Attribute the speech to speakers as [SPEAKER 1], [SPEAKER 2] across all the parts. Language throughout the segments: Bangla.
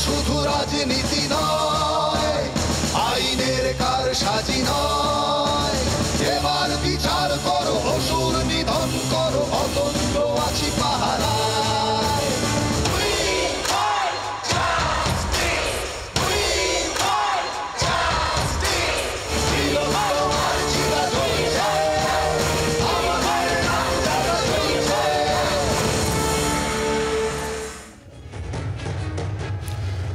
[SPEAKER 1] শুধু রাজনীতি নয়, আইনের কারসাজি নয়, এবার বিচার করো, অসুর নিধন করো, অতন্ত্র আছি পাহারায়।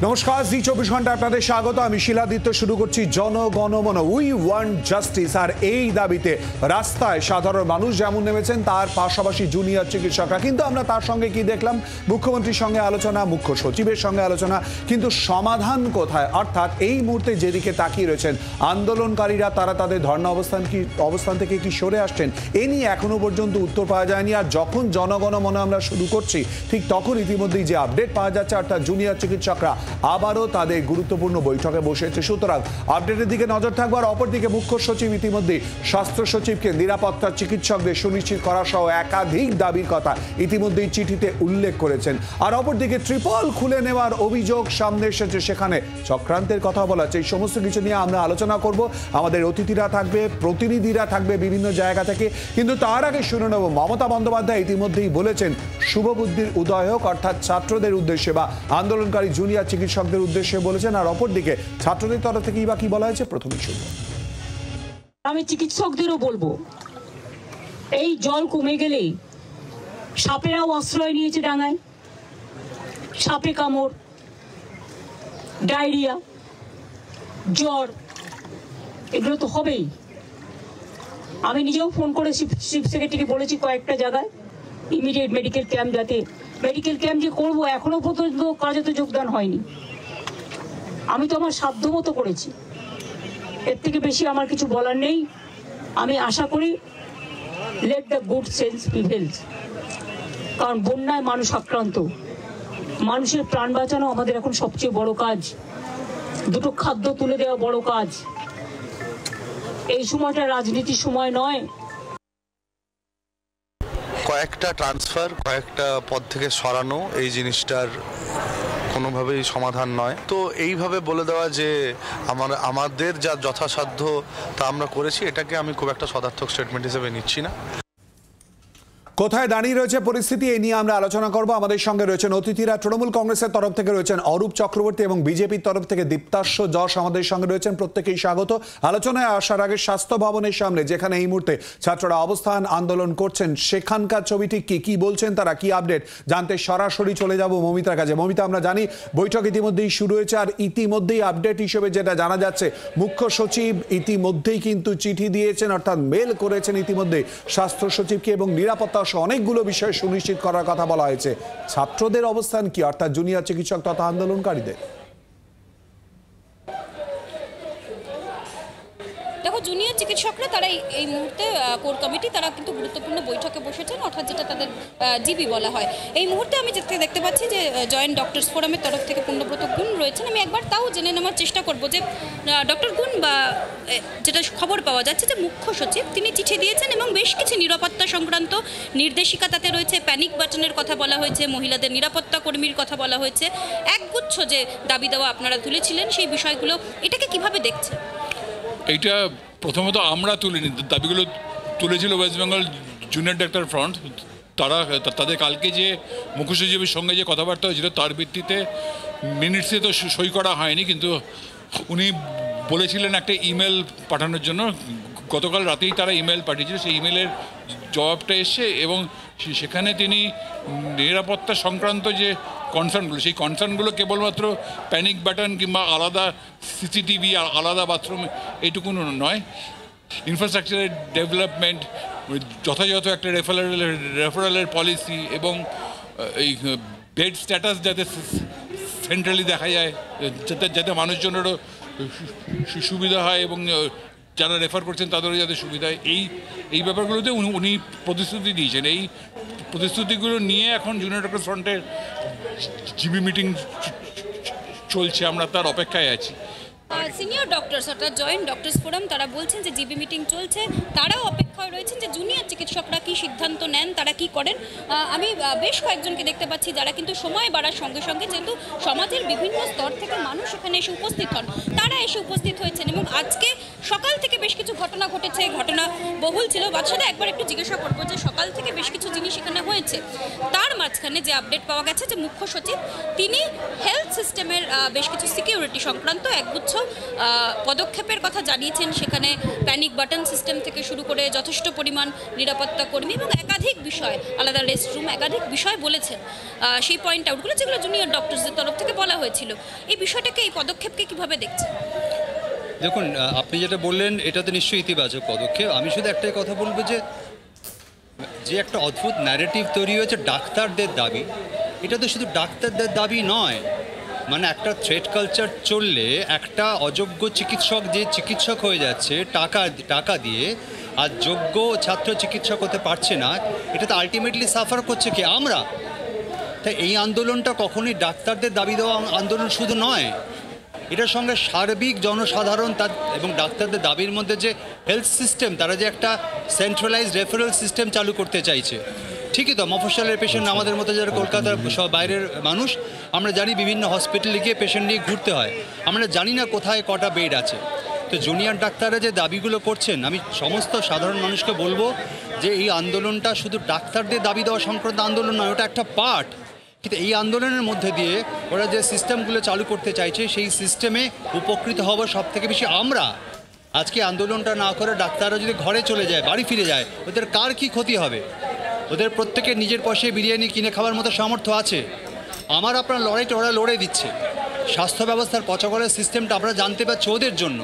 [SPEAKER 2] নমস্কার, জি 24 ঘন্টা আপনাদের স্বাগত। আমি শিলাদিত্য। শুরু করছি জনগণমন। We want justice. আর এই দাবিতে রাস্তায় সাধারণ মানুষ যেমন নেমেছেন, তার পাশাপাশি জুনিয়র চিকিৎসকরা। কিন্তু আমরা তার সঙ্গে কি দেখলাম? মুখ্যমন্ত্রীর সঙ্গে আলোচনা, মুখ্য সচিবের সঙ্গে আলোচনা, কিন্তু সমাধান কোথায়? অর্থাৎ এই মুহূর্তে যেদিকে তাকিয়ে রয়েছেন আন্দোলনকারীরা, তারা তাদের ধর্ণা অবস্থান থেকে কি সরে আসছেন, এ নিয়ে এখনো পর্যন্ত উত্তর পাওয়া যায়নি। আর যখন জনগণমন আমরা শুরু করছি, ঠিক তখন ইতিমধ্যেই যে আপডেট পাওয়া যাচ্ছে, অর্থাৎ জুনিয়র চিকিৎসকরা আবারও তাদের গুরুত্বপূর্ণ বৈঠকে বসেছে। সুতরাং আপডেটের দিকে নজর থাকবে। আর অপরদিকে মুখ্য সচিব ইতিমধ্যে স্বাস্থ্য সচিবকে নিরাপত্তা চিকিৎসকদের সুনিশ্চিত করা সহ একাধিক দাবির কথা ইতিমধ্যেই চিঠিতে উল্লেখ করেছেন। আর অপরদিকে ত্রিপল খুলে নেওয়ার অভিযোগ সামনে এসেছে, সেখানে চক্রান্তের কথা বলা হচ্ছে। এই সমস্ত কিছু নিয়ে আমরা আলোচনা করব। আমাদের অতিথিরা থাকবে, প্রতিনিধিরা থাকবে বিভিন্ন জায়গা থেকে। কিন্তু তার আগে শুনে নেব, মমতা বন্দ্যোপাধ্যায় ইতিমধ্যেই বলেছেন শুভবুদ্ধির উদয় হোক, অর্থাৎ ছাত্রদের উদ্দেশ্যে বা আন্দোলনকারী জুনিয়র চিকিৎসকদের উদ্দেশ্যে বলেছেন। আর অপরদিকে ছাত্রদের তরফ থেকেই বা কি বলা হয়েছে, প্রথমে শুনব।
[SPEAKER 3] আমি চিকিৎসকদেরও বলবো, এই জল কমে গেলেই সাপেরাও আশ্রয় নিয়েছে ডাঙায়। সাপে কামড়, ডায়রিয়া, জ্বর, এগুলো তো হবেই। আমি নিজেও ফোন করে চিফ সেক্রেটারিকে বলেছি কয়েকটা জায়গায় ইমিডিয়েট মেডিকেল ক্যাম্প, যাতে মেডিকেল ক্যাম্প যে করবো এখনো পর্যন্ত কাজে তো যোগদান হয়নি। আমি তো আমার সাধ্য মতো করেছি, এর থেকে বেশি আমার কিছু বলার নেই। আমি আশা করি let the good sense prevails, কারণ বন্যায় মানুষ আক্রান্ত, মানুষের প্রাণ বাঁচানো আমাদের এখন সবচেয়ে বড় কাজ। দুটো খাদ্য তুলে দেওয়া বড় কাজ। এই সময়টা রাজনীতির সময় নয়।
[SPEAKER 4] কয়েকটা ট্রান্সফার, কয়েকটা পদ থেকে সরানো, এই জিনিসটার কোনোভাবেই সমাধান নয়। তো এইভাবে বলে দেওয়া যে আমাদের যা যথাসাধ্য তা আমরা করেছি, এটাকে আমি খুব একটা সদার্থক স্টেটমেন্ট হিসেবে নিচ্ছি না।
[SPEAKER 2] কোথায় দাঁড়িয়ে রয়েছে পরিস্থিতি, এই নিয়ে আমরা আলোচনা করব। আমাদের সঙ্গে রয়েছেন অতিথিরা। তৃণমূল কংগ্রেসের তরফ থেকে রয়েছেন অরূপ চক্রবর্তী এবং বিজেপির তরফ থেকে দীপ্তাশ্ব যশ আমাদের সঙ্গে রয়েছেন। প্রত্যেকেই স্বাগত। আলোচনায় আসার আগে স্বাস্থ্য ভবনের সামনে, যেখানে এই মুহূর্তে ছাত্ররা অবস্থান আন্দোলন করছেন, সেখানকার ছবিটি কি বলছেন তারা, কি আপডেট জানতে সরাসরি চলে যাব মমিতার কাছে। মমিতা, আমরা জানি বৈঠক ইতিমধ্যেই শুরু হয়েছে। আর ইতিমধ্যেই আপডেট হিসেবে যেটা জানা যাচ্ছে, মুখ্য সচিব ইতিমধ্যেই কিন্তু চিঠি দিয়েছেন, অর্থাৎ মেল করেছেন ইতিমধ্যে স্বাস্থ্য সচিবকে, এবং নিরাপত্তা অনেকগুলো বিষয় সুনিশ্চিত করার কথা বলা হয়েছে। ছাত্রদের অবস্থান কি, অর্থাৎ জুনিয়র চিকিৎসক তথা আন্দোলনকারীদের?
[SPEAKER 5] দেখো, জুনিয়র চিকিৎসকরা তারা এই মুহূর্তে কোর কমিটি তারা কিন্তু গুরুত্বপূর্ণ বৈঠকে বসেছেন, অর্থাৎ যেটা তাদের জিবি বলা হয়। এই মুহূর্তে আমি দেখতে পাচ্ছি যে জয়েন্ট ডক্টরস ফোরামের তরফ থেকে পূর্ণব্রত গুণ রয়েছেন। আমি একবার তাও জেনে নেওয়ার চেষ্টা করব যে ডক্টর গুণ, বা যেটা খবর পাওয়া যাচ্ছে যে মুখ্য সচিব তিনি চিঠি দিয়েছেন এবং বেশ কিছু নিরাপত্তা সংক্রান্ত নির্দেশিকা তাতে রয়েছে। প্যানিক বাটনের কথা বলা হয়েছে, মহিলাদের নিরাপত্তা কর্মীর কথা বলা হয়েছে, একগুচ্ছ যে দাবি দেওয়া আপনারা তুলেছিলেন সেই বিষয়গুলো। এটাকে কিভাবে দেখছেন?
[SPEAKER 6] এইটা প্রথমত আমরা তুলিনি, দাবিগুলো তুলেছিল West Bengal junior doctor front. তাদের কালকে যে মুখ্য সচিবের সঙ্গে যে কথাবার্তা হয়েছিল, তার ভিত্তিতে মিনিটসে তো সই করা হয়নি, কিন্তু উনি বলেছিলেন একটা ইমেল পাঠানোর জন্য। গতকাল রাতেই তারা ইমেল পাঠিয়েছিল, সেই ইমেলের জবাবটা এসছে এবং সেখানে তিনি নিরাপত্তা সংক্রান্ত যে কনসার্নগুলো, সেই কনসার্নগুলো কেবলমাত্র প্যানিক বাটন কিংবা আলাদা সিসিটিভি, আলাদা বাথরুম, এইটুকু নয়, ইনফ্রাস্ট্রাকচারের ডেভেলপমেন্ট, যথাযথ একটা রেফারেলের পলিসি এবং এই বেড স্ট্যাটাস যাতে সেন্ট্রালি দেখা যায়, যাতে মানুষজনেরও সুবিধা হয় এবং যারা রেফার করছেন তাদেরও যাতে সুবিধা হয়, এই ব্যাপারগুলোতে উনি প্রতিশ্রুতি দিয়েছেন। এই প্রতিশ্রুতিগুলো নিয়ে এখন জুনিয়র ডক্টর ফ্রন্টের জিবি মিটিং চলছে, আমরা তার অপেক্ষায় আছি।
[SPEAKER 5] সিনিয়র ডক্টরস অর্থাৎ জয়েন্ট ডক্টরস ফোরাম তারা বলছেন যে জিবি মিটিং চলছে, তারাও অপেক্ষায় রয়েছেন যে জুনিয়র চিকিৎসকরা কী সিদ্ধান্ত নেন, তারা কি করেন। আমি বেশ কয়েকজনকে দেখতে পাচ্ছি যারা কিন্তু সময় বাড়ার সঙ্গে সঙ্গে যেহেতু সমাজের বিভিন্ন স্তর থেকে মানুষ এখানে এসে উপস্থিত হন, তারা এসে উপস্থিত হয়েছেন এবং আজকে সকাল থেকে বেশ কিছু ঘটনা ঘটেছে, ঘটনা বহুল ছিল। বাদশাদা একবার একটু জিজ্ঞাসা করবো যে সকাল থেকে বেশ কিছু জিনিস এখানে হয়েছে, তার মাঝখানে যে আপডেট পাওয়া গেছে যে মুখ্য সচিব তিনি হেলথ সিস্টেমের বেশ কিছু সিকিউরিটি সংক্রান্ত একগুচ্ছ পদক্ষেপের কথা জানিয়েছেন। সেখানে প্যানিক বাটন সিস্টেম থেকে শুরু করে যথেষ্ট পরিমাণ নিরাপত্তা কর্মী এবং একাধিক বিষয়, আলাদা রেস্টরুম, একাধিক বিষয় বলেছেন। সেই পয়েন্ট আউটগুলো যেগুলো জুনিয়র ডক্টরসদের তরফ থেকে বলা হয়েছিল, এই বিষয়টাকে, এই পদক্ষেপকে কিভাবে দেখছেন?
[SPEAKER 7] দেখুন, আপনি যেটা বললেন এটা তো নিশ্চয়ই ইতিবাচক পদক্ষেপ। আমি শুধু একটাই কথা বলবো যে একটা অদ্ভুত ন্যারেটিভ তৈরি হয়েছে ডাক্তারদের দাবি, এটা তো শুধু ডাক্তারদের দাবি নয়। মানে একটা থ্রেট কালচার চললে একটা অযোগ্য চিকিৎসক যে চিকিৎসক হয়ে যাচ্ছে টাকা দিয়ে, আর যোগ্য ছাত্র চিকিৎসক হতে পারছে না, এটা তো আলটিমেটলি সাফার করছে কি আমরা। তাই এই আন্দোলনটা কখনোই ডাক্তারদের দাবি দেওয়া আন্দোলন শুধু নয়, এটার সঙ্গে সার্বিক জনসাধারণ এবং ডাক্তারদের দাবির মধ্যে যে হেলথ সিস্টেম, তারা যে একটা সেন্ট্রালাইজড রেফারেল সিস্টেম চালু করতে চাইছে। ঠিকই তো, মফস্বলের পেশেন্ট আমাদের মতো যারা কলকাতার সব বাইরের মানুষ, আমরা জানি বিভিন্ন হসপিটালে গিয়ে পেশেন্ট নিয়ে ঘুরতে হয়, আমরা জানি না কোথায় কটা বেড আছে। তো জুনিয়র ডাক্তাররা যে দাবিগুলো করছেন, আমি সমস্ত সাধারণ মানুষকে বলবো যে এই আন্দোলনটা শুধু ডাক্তারদের দাবি দেওয়া সংক্রান্ত আন্দোলন নয়, ওটা একটা পার্ট। কিন্তু এই আন্দোলনের মধ্যে দিয়ে ওরা যে সিস্টেমগুলো চালু করতে চাইছে, সেই সিস্টেমে উপকৃত হব সব থেকে বেশি আমরা। আজকে আন্দোলনটা না করে ডাক্তাররা যদি ঘরে চলে যায়, বাড়ি ফিরে যায়, ওদের কার কি ক্ষতি হবে? ওদের প্রত্যেকের নিজের পয়সায় বিরিয়ানি কিনে খাওয়ার মতো সামর্থ্য আছে। আমার আপনার লড়াইটা ওরা লড়ে দিচ্ছে। স্বাস্থ্য ব্যবস্থার পচাগড়ের সিস্টেমটা আমরা জানতে পারছি ওদের জন্য।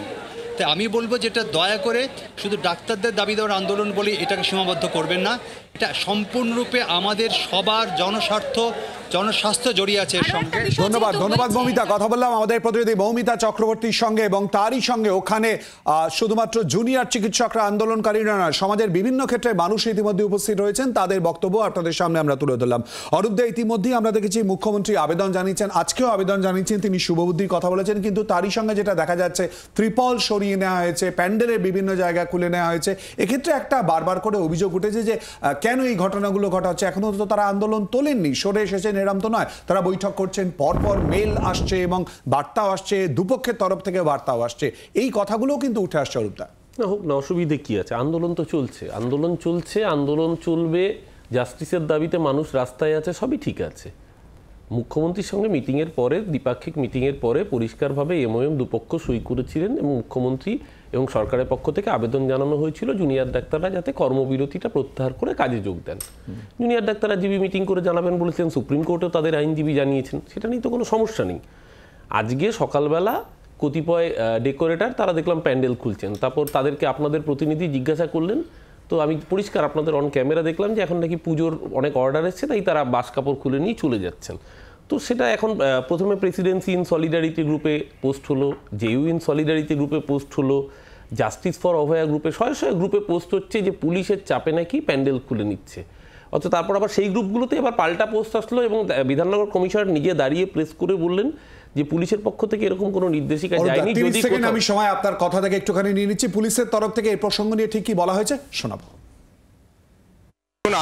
[SPEAKER 7] তাই আমি বলবো যেটা দয়া করে শুধু ডাক্তারদের দাবি দেওয়ার আন্দোলন বলে এটাকে সীমাবদ্ধ করবেন না। এটা সম্পূর্ণরূপে আমাদের সবার জনস্বার্থ, জনস্বাস্থ্য জড়িয়ে আছে এর সঙ্গে।
[SPEAKER 2] ধন্যবাদ মৌমিতা। কথা বললাম আমাদের প্রতিনিধি মৌমিতা চক্রবর্তীর সঙ্গে, এবং তারই সঙ্গে ওখানে শুধুমাত্র জুনিয়র চিকিৎসকরা আন্দোলনকারীরা নয়, সমাজের বিভিন্ন ক্ষেত্রে মানুষ ইতিমধ্যে উপস্থিত রয়েছেন, তাদের বক্তব্য আপনাদের সামনে আমরা তুলে ধরলাম। অরূপদা, ইতিমধ্যেই আমরা দেখেছি মুখ্যমন্ত্রী আবেদন জানিয়েছেন, আজকেও আবেদন জানিয়েছেন, তিনি শুভবুদ্ধির কথা বলেছেন, কিন্তু তারই সঙ্গে যেটা দেখা যাচ্ছে ত্রিপল সরিয়ে নেওয়া হয়েছে, প্যান্ডেলের বিভিন্ন জায়গা খুলে নেওয়া হয়েছে। এক্ষেত্রে একটা বারবার করে অভিযোগ উঠেছে যে কেন এই ঘটনাগুলো ঘটা হচ্ছে। এখনো তো তারা আন্দোলন তোলেননি, সরে এসেছেন এরম তো নয়, তারা বৈঠক করছেন, পরপর মেল আসছে এবং বার্তাও আসছে, দুপক্ষের তরফ থেকে বার্তাও আসছে, এই কথাগুলোও কিন্তু উঠে আসছে। অরূপদা,
[SPEAKER 8] না হোক না, অসুবিধে কি আছে? আন্দোলন তো চলছে, আন্দোলন চলবে, জাস্টিসের দাবিতে মানুষ রাস্তায় আছে, সবই ঠিক আছে। মুখ্যমন্ত্রীর সঙ্গে মিটিংয়ের পরে, দ্বিপাক্ষিক মিটিংয়ের পরে পরিষ্কারভাবে এমওএম দুপক্ষ সই করেছিলেন এবং মুখ্যমন্ত্রী এবং সরকারের পক্ষ থেকে আবেদন জানানো হয়েছিল জুনিয়র ডাক্তাররা যাতে কর্মবিরতিটা প্রত্যাহার করে কাজে যোগ দেন। জুনিয়র ডাক্তাররা জিবি মিটিং করে জানাবেন বলেছেন, সুপ্রিম কোর্টেও তাদের আইনজীবী জানিয়েছেন, সেটা নিয়ে তো কোনো সমস্যা নেই। আজকে সকালবেলা কতিপয় ডেকোরেটর তারা দেখলাম প্যান্ডেল খুলছেন, তারপর তাদেরকে আপনাদের প্রতিনিধি জিজ্ঞাসা করলেন, তো আমি পরিষ্কার আপনাদের অন ক্যামেরা দেখলাম যে এখন নাকি পুজোর অনেক অর্ডার এসছে, তাই তারা বাস কাপড় খুলে নিয়ে চলে যাচ্ছেন। তো সেটা এখন প্রথমে প্রেসিডেন্সি ইন সলিডারিটি গ্রুপে পোস্ট হলো, জেইউ ইন সলিডারিটি গ্রুপে পোস্ট হলো, জাস্টিস ফর অভয়া গ্রুপে, শয়ে শয়ে গ্রুপে পোস্ট হচ্ছে যে পুলিশের চাপে নাকি প্যান্ডেল খুলে নিচ্ছে। অথচ তারপর আবার সেই গ্রুপগুলোতে এবার পাল্টা পোস্ট আসলো এবং বিধাননগর কমিশনার নিজে দাঁড়িয়ে প্রেস করে বললেন যে পুলিশের পক্ষ থেকে এরকম কোনো নির্দেশিকা যায়নি। যদি
[SPEAKER 2] আমি সময় আপনার কথা থেকে একটুখানি নিয়ে নিচ্ছি, পুলিশের তরফ থেকে এই প্রসঙ্গ নিয়ে ঠিক কি বলা হয়েছে শোনাবো।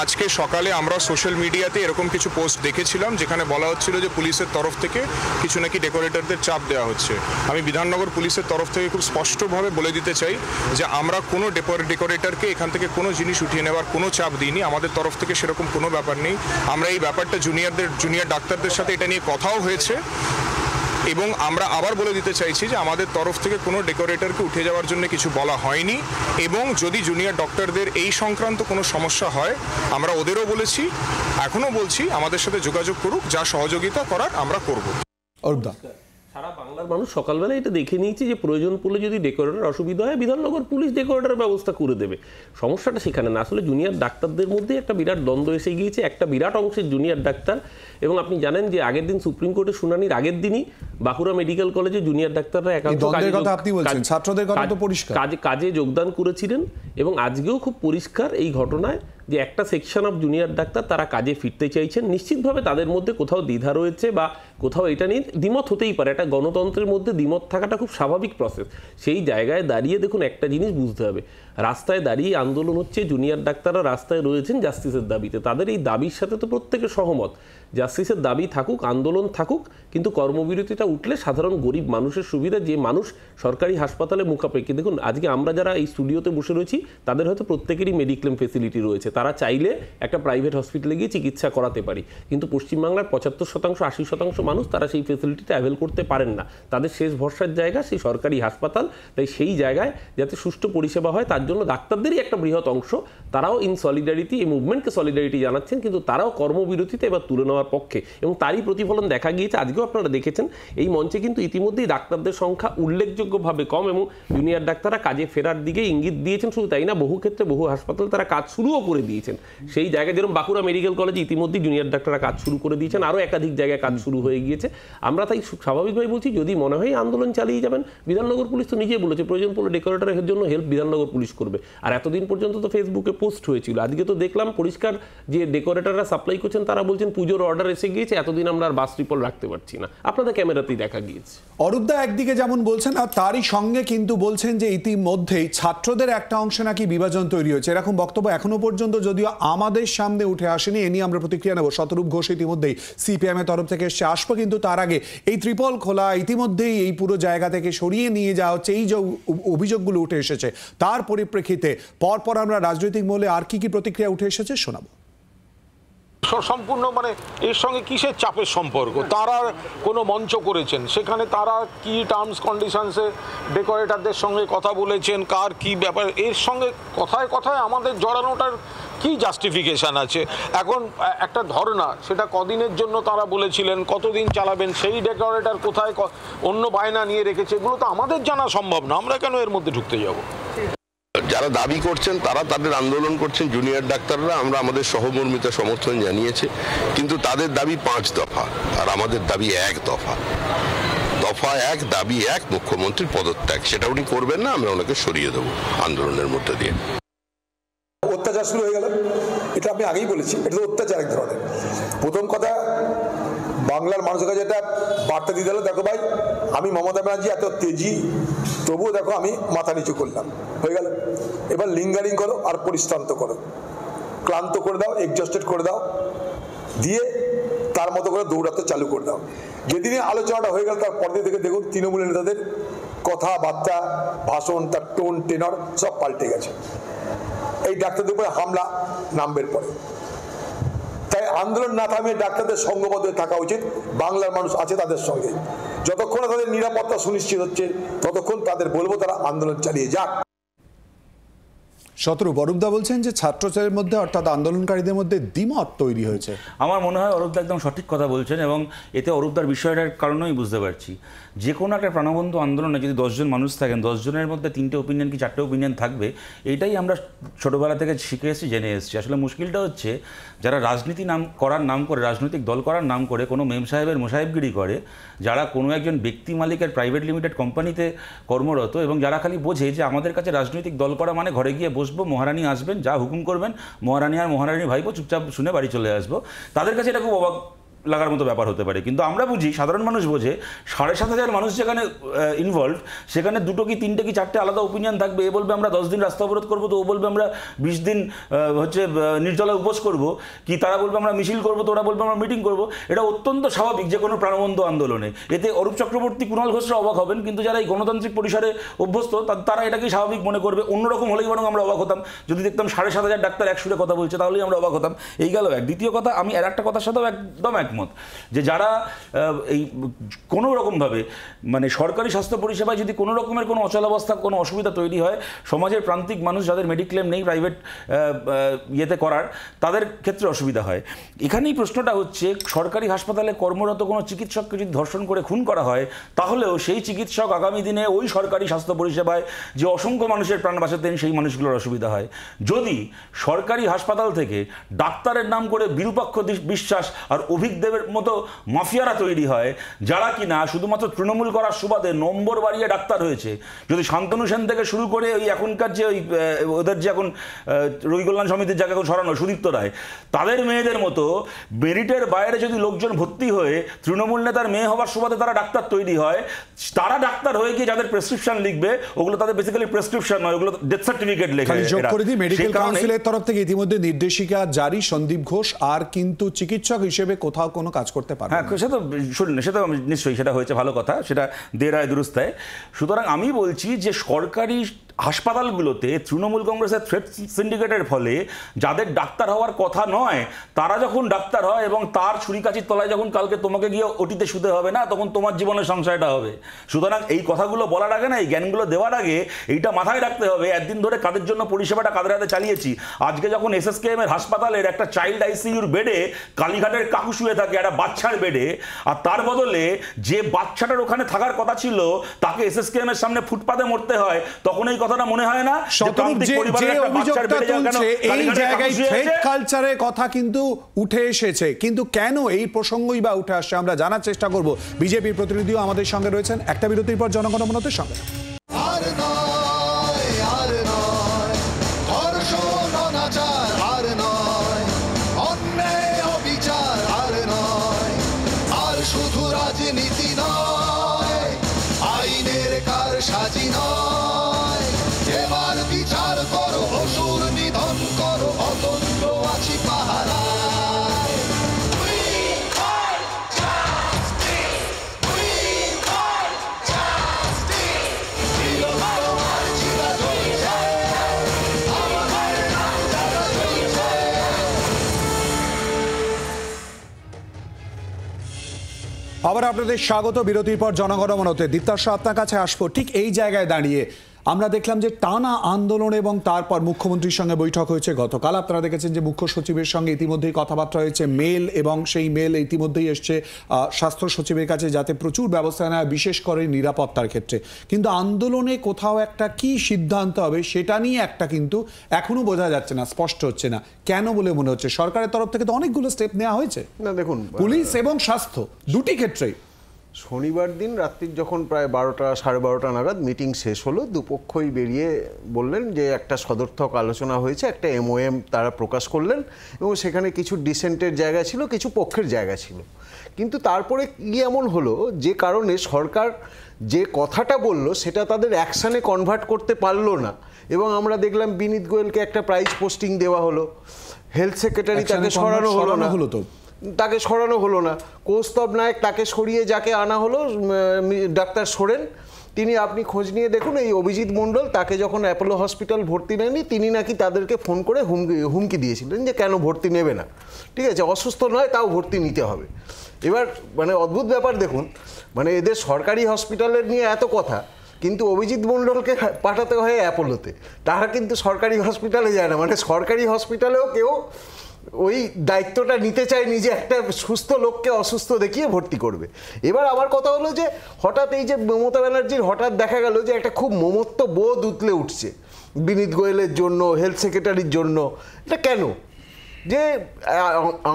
[SPEAKER 9] আজকে সকালে আমরা সোশ্যাল মিডিয়াতে এরকম কিছু পোস্ট দেখেছিলাম যেখানে বলা হচ্ছিল যে পুলিশের তরফ থেকে কিছু নাকি ডেকোরেটরদের চাপ দেওয়া হচ্ছে। আমি বিধাননগর পুলিশের তরফ থেকে খুব স্পষ্টভাবে বলে দিতে চাই যে আমরা কোনো ডেকোরেটরকে এখান থেকে কোনো জিনিস উঠিয়ে নেওয়ার কোনো চাপ দিইনি, আমাদের তরফ থেকে সেরকম কোনো ব্যাপার নেই। আমরা এই ব্যাপারটা জুনিয়র ডাক্তারদের সাথে এটা নিয়ে কথাও হয়েছে এবং আমরা আবার বলে দিতে চাইছি যে আমাদের তরফ থেকে কোনো ডেকোরেটরকে উঠে যাওয়ার জন্য কিছু বলা হয়নি, এবং যদি জুনিয়র ডক্টরদের এই সংক্রান্ত কোনো সমস্যা হয় আমরা ওদেরও বলেছি, এখনও বলছি আমাদের সাথে যোগাযোগ করুক, যা সহযোগিতা করার আমরা করব।
[SPEAKER 8] সারা বাংলার মানুষ সকালবেলা এটা দেখে নিয়েছি যে প্রয়োজন পড়লে যদি ডেকোরেটর অসুবিধা হয় বিধাননগর পুলিশ ডেকোরেটরের ব্যবস্থা করে দেবে। সমস্যাটা সেখানে না, আসলে জুনিয়র ডাক্তারদের মধ্যে একটা বিরাট দ্বন্দ্ব এসে গিয়েছে, একটা বিরাট অংশের জুনিয়র ডাক্তার। এবং আপনি জানেন যে আগের দিন সুপ্রিম কোর্টের শুনানির আগের দিনই বাঁকুড়া মেডিকেল কলেজে জুনিয়র ডাক্তাররা কাজে যোগদান করেছিলেন এবং আজকেও খুব পরিষ্কার এই ঘটনায় যে একটা সেকশন অফ জুনিয়র ডাক্তার তারা কাজে ফিরতে চাইছেন। নিশ্চিতভাবে তাদের মধ্যে কোথাও দ্বিধা রয়েছে বা কোথাও এটা নিয়ে দ্বিমত হতেই পারে। একটা গণতন্ত্রের মধ্যে দ্বিমত থাকাটা খুব স্বাভাবিক প্রসেস। সেই জায়গায় দাঁড়িয়ে দেখুন একটা জিনিস বুঝতে হবে, রাস্তায় দাঁড়িয়ে আন্দোলন হচ্ছে, জুনিয়র ডাক্তাররা রাস্তায় রয়েছেন জাস্টিসের দাবিতে। তাদের এই দাবির সাথে তো প্রত্যেকে সহমত, জাস্টিসের দাবি থাকুক, আন্দোলন থাকুক, কিন্তু কর্মবিরতিটা উঠলে সাধারণ গরিব মানুষের সুবিধা, যে মানুষ সরকারি হাসপাতালে মুখাপেক্ষী। দেখুন আজকে আমরা যারা এই স্টুডিওতে বসে রয়েছি তাদের হয়তো প্রত্যেকেরই মেডিক্লেম ফেসিলিটি রয়েছে, তারা চাইলে একটা প্রাইভেট হসপিটালে গিয়ে চিকিৎসা করাতে পারি, কিন্তু পশ্চিমবাংলার 75% 80% মানুষ তারা সেই ফেসিলিটিটা অ্যাভেল করতে পারেন না। তাদের শেষ ভরসার জায়গা সেই সরকারি হাসপাতাল। তাই সেই জায়গায় যাতে সুষ্ঠু পরিষেবা হয় তার জন্য ডাক্তারদেরই একটা বৃহৎ অংশ তারাও ইন সলিডারিটি, এই মুভমেন্টকে সলিডারিটি জানাচ্ছেন, কিন্তু তারাও কর্মবিরতিতে এবার তুলে নেওয়ার পক্ষে, এবং তারই প্রতিফলন দেখা গিয়েছে। আজকেও আপনারা দেখেছেন এই মঞ্চে কিন্তু ইতিমধ্যেই ডাক্তারদের সংখ্যা উল্লেখযোগ্যভাবে কম, এবং জুনিয়র ডাক্তাররা কাজে ফেরার দিকে ইঙ্গিত দিয়েছেন। শুধু তাই না, বহু ক্ষেত্রে বহু হাসপাতাল তারা কাজ শুরুও করে দিয়েছেন। সেই জায়গায় যেরকম বাঁকুড়া মেডিকেল কলেজে ইতিমধ্যেই জুনিয়র ডাক্তাররা কাজ শুরু করে দিয়েছেন, আরও একাধিক জায়গায় কাজ শুরু হয়ে গিয়েছে। আমরা তাই স্বাভাবিকভাবে বলছি, যদি মনে হয় আন্দোলন চালিয়ে যাবেন, বিধাননগর পুলিশ তো নিজেই বলেছে প্রয়োজন পড়লে ডেকোরেটরের জন্য হেল্প বিধাননগর পুলিশ করবে। আর এতদিন পর্যন্ত তো ফেসবুকে পোস্ট হয়েছিল, আজকে তো দেখলাম পরিষ্কার যে ডেকোরেটররা সাপ্লাই করছেন তারা বলছেন পুজোর অর্ডার এসে গিয়েছে, এতদিন আমরা আর বাস ট্রিপল রাখতে পারছি না। আপনাদের ক্যামেরাতেই দেখা গিয়েছে।
[SPEAKER 2] অরূপদা একদিকে যেমন বলছেন, আর তারই সঙ্গে কিন্তু বলছেন যে ইতিমধ্যেই ছাত্রদের একটা অংশে নাকি বিভাজন তৈরি হয়েছে, এরকম বক্তব্য এখনো পর্যন্ত যদিও আমাদের সামনে উঠে আসেনি। এ নিয়ে আমরা প্রতিক্রিয়া নেব। শতরূপ ঘোষ ইতিমধ্যেই সিপিএম এর তরফ থেকে এসে আসবো, কিন্তু তার আগে এই ত্রিপল খোলা ইতিমধ্যেই এই পুরো জায়গা থেকে সরিয়ে নিয়ে যাওয়া হচ্ছে, এই যে অভিযোগগুলো উঠে এসেছে তার পরিপ্রেক্ষিতে পরপর আমরা রাজনৈতিক মহলে আর কি কি প্রতিক্রিয়া উঠে এসেছে শোনাবো।
[SPEAKER 10] সম্পূর্ণ মানে এর সঙ্গে কিসের চাপের সম্পর্ক, তারা কোনো মঞ্চ করেছেন, সেখানে তারা কি টার্মস কন্ডিশনসে ডেকোরেটরদের সঙ্গে কথা বলেছেন, কার কি ব্যাপার, এর সঙ্গে কথায় কথায় আমাদের জড়ানোটার কি জাস্টিফিকেশান আছে? এখন একটা ধর্না, সেটা কদিনের জন্য তারা বলেছিলেন, কতদিন চালাবেন, সেই ডেকোরেটর কোথায় অন্য বায়না নিয়ে রেখেছে, এগুলো তো আমাদের জানা সম্ভব না, আমরা কেন এর মধ্যে ঢুকতে যাব?
[SPEAKER 11] যারা দাবি করছেন তারা তাদের আন্দোলন করছেন, জুনিয়র ডাক্তাররা, আমরা আমাদের সহমর্মিতা সমর্থন জানিয়েছে, কিন্তু তাদের দাবি 5 দফা আর আমাদের দাবি 1 দফা। দফা 1, দাবি 1, মুখ্যমন্ত্রীর পদত্যাগ। সেটা উনি করবেন না, আমরা ওনাকে সরিয়ে দেবো আন্দোলনের মধ্যে দিয়ে।
[SPEAKER 12] অত্যাচার শুরু হয়ে গেল, এটা আমি আগেই বলেছি, এটা তো অত্যাচার এক ধরনের। প্রথম কথা, বাংলার মানুষের কাছে একটা বার্তা দিয়ে দিল, দেখো ভাই আমি মমতা ব্যানার্জি এত তেজি, তবুও দেখো আমি মাথা নিচু করলাম, হয়ে গেল। এবার লিঙ্গারিং করো আর পরিশ্রান্ত করো, ক্লান্ত করে দাও, এক্সজস্টেড করে দাও, দিয়ে তার মতো করে দৌড়াতে চালু করে দাও। যেদিনে আলোচনাটা হয়ে গেল তার পরের থেকে দেখুন তৃণমূলের নেতাদের কথাবার্তা, ভাষণ, তার টোন টেনর সব পাল্টে গেছে এই ডাক্তারদের উপরে হামলা নামবের পরে। তাই আন্দোলন না থামিয়ে ডাক্তারদের সংঘবদ্ধ থাকা উচিত। বাংলার মানুষ আছে তাদের সঙ্গে, যতক্ষণ তাদের নিরাপত্তা সুনিশ্চিত হচ্ছে ততক্ষণ তাদের বলবো তারা আন্দোলন চালিয়ে যাক।
[SPEAKER 2] শতরূপ, অরূপদা বলছেন যে ছাত্রদের মধ্যে অর্থাৎ আন্দোলনকারীদের মধ্যে দ্বিমত তৈরি হয়েছে।
[SPEAKER 13] আমার মনে হয় অরূপদা একদম সঠিক কথা বলছেন, এবং এতে অরূপদার বিষয়টার কারণেই বুঝতে পারছি যে কোনো একটা প্রাণবন্ত আন্দোলনে যদি 10 জন মানুষ থাকেন, 10 জনের মধ্যে 3টে ওপিনিয়ন কি 4টে ওপিনিয়ন থাকবে। এইটাই আমরা ছোটোবেলা থেকে শিখে এসেছি, জেনে এসেছি। আসলে মুশকিলটা হচ্ছে যারা রাজনীতি করার নাম করে, রাজনৈতিক দল করার নাম করে কোনো মেম সাহেবের মোসাহেবগিরি করে, যারা কোনো একজন ব্যক্তি মালিকের প্রাইভেট লিমিটেড কোম্পানিতে কর্মরত, এবং যারা খালি বোঝে যে আমাদের কাছে রাজনৈতিক দল করা মানে ঘরে গিয়ে বসবো, মহারানী আসবেন, যা হুকুম করবেন মহারানী আর মহারানী ভাইবো, চুপচাপ শুনে বাড়ি চলে আসবো, তাদের কাছে এটা খুব অবাক লাগার মতো ব্যাপার হতে পারে। কিন্তু আমরা বুঝি, সাধারণ মানুষ বোঝে, 7,500 মানুষ যেখানে ইনভলভ, সেখানে 2 কি 3টে কি 4টে আলাদা ওপিনিয়ন থাকবে। এ বলবে আমরা 10 দিন রাস্তা অবরোধ করবো, তো ও বলবে আমরা 20 দিন নির্জলা উপোস করবো, কি তারা বলবে আমরা মিছিল করবো, তো ওরা বলবে আমরা মিটিং করবো। এটা অত্যন্ত স্বাভাবিক যে কোনো প্রাণবন্ত আন্দোলনে। এতে অরূপ চক্রবর্তী, কুণাল ঘোষরা অবাক হবেন, কিন্তু যারা এই গণতান্ত্রিক পরিসরে অভ্যস্ত তারা এটাকেই স্বাভাবিক মনে করবে। অন্যরকম হলেই বরং আমরা অবাক হতাম। যদি দেখতাম 7,500 ডাক্তার একসুরে কথা বলছে, তাহলেই আমরা অবাক হতাম। এই গেল এক। দ্বিতীয় কথা, আমি আর একটা কথার সাথেও একদম একমত যে যারা এই কোনো রকমভাবে মানে সরকারি স্বাস্থ্য পরিষেবায় যদি কোনো রকমের কোনো অচলাবস্থা, কোনো অসুবিধা তৈরি হয়, সমাজের প্রান্তিক মানুষ যাদের মেডিক্লেম নেই প্রাইভেট ইয়েতে করার, তাদের ক্ষেত্রে অসুবিধা হয়। এখানেই প্রশ্নটা হচ্ছে, সরকারি হাসপাতালে কর্মরত কোনো চিকিৎসককে যদি ধর্ষণ করে খুন করা হয়, তাহলেও সেই চিকিৎসক আগামী দিনে ওই সরকারি স্বাস্থ্য পরিষেবায় যে অসংখ্য মানুষের প্রাণ বাঁচাতেন, সেই মানুষগুলোর অসুবিধা হয়। যদি সরকারি হাসপাতাল থেকে ডাক্তারের নাম করে বিরূপাক্ষ বিশ্বাস আর অভিজ্ঞ দেবের মতো মাফিয়ারা তৈরি হয়, যারা কিনা শুধুমাত্র তৃণমূল করার সুবাদে নম্বর বাড়িয়ে ডাক্তার হয়েছে। যদি শান্তনু সেন থেকে শুরু করে ওই এখনকার যে ওই ওদের যে এখন রোগী কল্যাণ সমিতির জায়গা এখন সরানো সুদীপ্ত রায়, তাদের মেয়েদের মতো মেরিটের বাইরে যদি লোকজন ভর্তি হয়ে তৃণমূল নেতার মেয়ে হওয়ার সুবাদে তারা ডাক্তার তৈরি হয়, তারা ডাক্তার হয়ে গিয়ে যাদের প্রেসক্রিপশন লিখবে, ওগুলো তাদের বেসিক্যালি প্রেসক্রিপশন নয়, ওগুলো ডেথ সার্টিফিকেট লেখে।
[SPEAKER 2] যোগ করে দিই, মেডিকেল কাউন্সিলের তরফ থেকে ইতিমধ্যে নির্দেশিকা জারি, সন্দীপ ঘোষ আর কিন্তু চিকিৎসক হিসেবে কোথাও কোনো কাজ করতে পারে।
[SPEAKER 13] হ্যাঁ, সেটা শুনুন, সেটা নিশ্চয়ই সেটা হয়েছে, ভালো কথা, সেটা দেরায় দুরুস্তায়। সুতরাং আমি বলছি যে সরকারি হাসপাতালগুলোতে তৃণমূল কংগ্রেসের থ্রেট সিন্ডিকেটের ফলে যাদের ডাক্তার হওয়ার কথা নয়, তারা যখন ডাক্তার হয় এবং তার ছুরিকাচির তলায় যখন কালকে তোমাকে গিয়ে ওটিতে শুতে হবে না, তখন তোমার জীবনের সংশয়টা হবে। সুতরাং এই কথাগুলো বলার আগে না, এই জ্ঞানগুলো দেওয়ার আগে এইটা মাথায় রাখতে হবে, একদিন ধরে কাদের জন্য পরিষেবাটা কাদের হাতে চালিয়েছি। আজকে যখন SSKM এর হাসপাতালের একটা চাইল্ড ICUর বেডে কালীঘাটের কাকু শুয়ে থাকে, একটা বাচ্চার বেডে, আর তার বদলে যে বাচ্চাটার ওখানে থাকার কথা ছিল তাকে SSKM এর সামনে ফুটপাতে মরতে হয়, তখন এই কথাটা মনে হয় না
[SPEAKER 2] এই জায়গায় থ্রেট কালচারের কথা কিন্তু উঠে এসেছে, কিন্তু কেন এই প্রসঙ্গই বা উঠে আসছে আমরা জানার চেষ্টা করব। বিজেপির প্রতিনিধিও আমাদের সঙ্গে রয়েছেন, একটা বিরতির পর জনগণমনতের সঙ্গে।
[SPEAKER 1] শুধু রাজনীতি নয়, আইনের কার সাজি নয়, এবার বিচার করো, অসুর নিধন করো, অতন্ত্র আছি পাহারায়।
[SPEAKER 2] আবার আপনাদের স্বাগত বিরতির পর জনগণমনতে। দীপ্তাশ্র, আপনার কাছে আসবো। ঠিক এই জায়গায় দাঁড়িয়ে আমরা দেখলাম যে টানা আন্দোলন এবং তারপর মুখ্যমন্ত্রীর সঙ্গে বৈঠক হয়েছে গতকাল। আপনারা দেখেছেন যে মুখ্য সচিবের সঙ্গে ইতিমধ্যেই কথাবার্তা হয়েছে, মেল, এবং সেই মেল ইতিমধ্যেই এসছে স্বাস্থ্য সচিবের কাছে যাতে প্রচুর ব্যবস্থা নেওয়া, বিশেষ করে নিরাপত্তার ক্ষেত্রে। কিন্তু আন্দোলনে কোথাও একটা কি সিদ্ধান্ত হবে সেটা নিয়ে একটা কিন্তু এখনো বোঝা যাচ্ছে না, স্পষ্ট হচ্ছে না। কেন বলে মনে হচ্ছে? সরকারের তরফ থেকে তো অনেকগুলো স্টেপ নেওয়া হয়েছে,
[SPEAKER 14] না দেখুন,
[SPEAKER 2] পুলিশ এবং স্বাস্থ্য দুটি ক্ষেত্রেই।
[SPEAKER 14] শনিবার দিন রাত্রির যখন প্রায় 12টা সাড়ে 12টা নাগাদ মিটিং শেষ হলো, দুপক্ষই বেরিয়ে বললেন যে একটা সদর্থক আলোচনা হয়েছে, একটা MOM তারা প্রকাশ করলেন, এবং সেখানে কিছু ডিসেন্টের জায়গা ছিল, কিছু পক্ষের জায়গা ছিল। কিন্তু তারপরে কি এমন হলো যে কারণে সরকার যে কথাটা বলল সেটা তাদের অ্যাকশানে কনভার্ট করতে পারলো না, এবং আমরা দেখলাম বিনীত গোয়েলকে একটা প্রাইজ পোস্টিং দেওয়া হলো, হেলথ সেক্রেটারি তাকে সরানো হলো, তাকে সরানো হলো না, কৌস্তব নায়ক তাকে সরিয়ে যাকে আনা হলো ডাক্তার সোরেন, তিনি আপনি খোঁজ নিয়ে দেখুন, এই অভিজিৎ মণ্ডল তাকে যখন অ্যাপোলো হসপিটাল ভর্তি নেয়নি, তিনি নাকি তাদেরকে ফোন করে হুমকি দিয়েছিলেন যে কেন ভর্তি নেবে না, ঠিক আছে, অসুস্থ নয় তাও ভর্তি নিতে হবে। এবার মানে অদ্ভুত ব্যাপার দেখুন, মানে এদের সরকারি হসপিটালের নিয়ে এত কথা, কিন্তু অভিজিৎ মণ্ডলকে পাঠাতে হয় অ্যাপোলোতে, তারা কিন্তু সরকারি হসপিটালে যায় না। মানে সরকারি হসপিটালেও কেউ ওই দায়িত্বটা নিতে চায়নি যে একটা সুস্থ লোককে অসুস্থ দেখিয়ে ভর্তি করবে। এবার আমার কথা হলো যে হঠাৎ এই যে মমতা ব্যানার্জির হঠাৎ দেখা গেল যে একটা খুব মমত্ব বোধ উতলে উঠছে বিনীত গোয়েলের জন্য, হেলথ সেক্রেটারির জন্য। এটা কেন? যে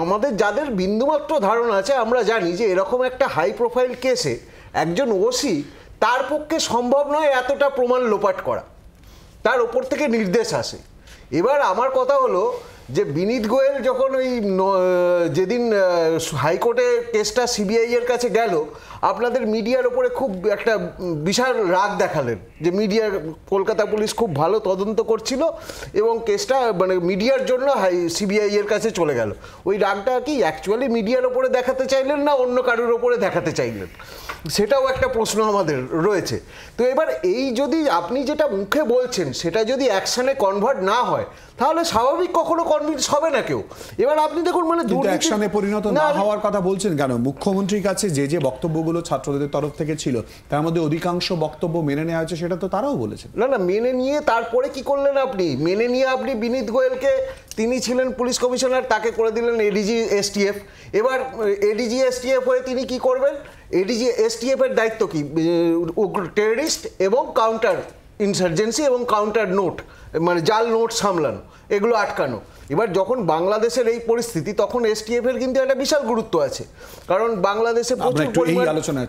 [SPEAKER 14] আমাদের যাদের বিন্দুমাত্র ধারণা আছে, আমরা জানি যে এরকম একটা হাই প্রোফাইল কেসে একজন ওসি, তার পক্ষে সম্ভব নয় এতটা প্রমাণ লোপাট করা, তার ওপর থেকে নির্দেশ আসে। এবার আমার কথা হলো যে বিনীত গোয়েল যখন ওই যেদিন হাইকোর্টে কেসটা CBI এর কাছে গেল, আপনাদের মিডিয়ার ওপরে খুব একটা বিশাল রাগ দেখালেন যে মিডিয়ার, কলকাতা পুলিশ খুব ভালো তদন্ত করছিল এবং কেসটা মানে মিডিয়ার জন্য CBI এর কাছে চলে গেল। ওই রাগটা কি অ্যাকচুয়ালি মিডিয়ার ওপরে দেখাতে চাইলেন না অন্য কারোর ওপরে দেখাতে চাইলেন, সেটাও একটা প্রশ্ন আমাদের রয়েছে। তো এবার এই যদি আপনি যেটা মুখে বলছেন সেটা যদি অ্যাকশনে কনভার্ট না হয়, তাহলে স্বাভাবিক কখনো কনভিন্স হবে না কেউ। এবার আপনি দেখুন, মানে
[SPEAKER 2] অ্যাকশনে পরিণত না হওয়ার কথা বলছেন কেন? মুখ্যমন্ত্রীর কাছে যে বক্তব্যগুলো ছাত্রদের তরফ থেকে ছিল, তার মধ্যে অধিকাংশ বক্তব্য মেনে নেওয়া হয়েছে, সেটা তো তারাও বলেছেন।
[SPEAKER 14] না মেনে নিয়ে তারপরে কি করলেন আপনি? মেনে নিয়ে আপনি বিনীত গোয়েলকে, তিনি ছিলেন পুলিশ কমিশনার, তাকে করে দিলেন ADG STF। এবার ADG STF হয়ে তিনি কি করবেন? ADG STF এর দায়িত্ব কি? টেররিস্ট এবং কাউন্টার ইনসার্জেন্সি এবং কাউন্টার নোট, মানে জাল নোট সামলানো। এগুলো আটকানো। এবার যখন বাংলাদেশের এই পরিস্থিতি, তখন এসটিএফ এর কিন্তু একটা বিশাল গুরুত্ব আছে, কারণ বাংলাদেশে প্রচুর পরিমাণ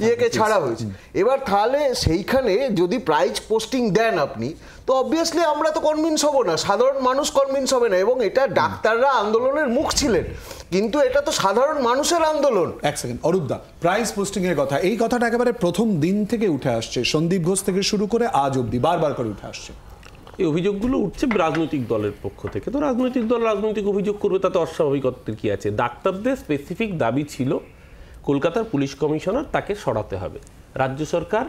[SPEAKER 14] ইয়েকে ছাড়া হয়েছে। এবার তাহলে সেইখানে যদি প্রাইজ পোস্টিং দেন আপনি, তো অবভিয়াসলি আমরা তো কনভিন্স হব না, সাধারণ মানুষ কনভিন্স হবে না। এবং এটা ডাক্তাররা আন্দোলনের মুখ ছিলেন, কিন্তু এটা তো সাধারণ মানুষের আন্দোলন।
[SPEAKER 2] এক সেকেন্ড, অরূপদা, প্রাইজ পোস্টিং এর কথা, এই কথাটা একেবারে প্রথম দিন থেকে উঠে আসছে, সন্দীপ ঘোষ থেকে শুরু করে আজ অবধি বারবার করে উঠে আসছে।
[SPEAKER 8] এই অভিযোগগুলো উঠছে রাজনৈতিক দলের পক্ষ থেকে। তো রাজনৈতিক দল রাজনৈতিক অভিযোগ করবে, তাতে অস্বাভাবিকত্বের কি আছে? ডাক্তারদের স্পেসিফিক দাবি ছিল কলকাতার পুলিশ কমিশনার তাকে সরাতে হবে। রাজ্য সরকার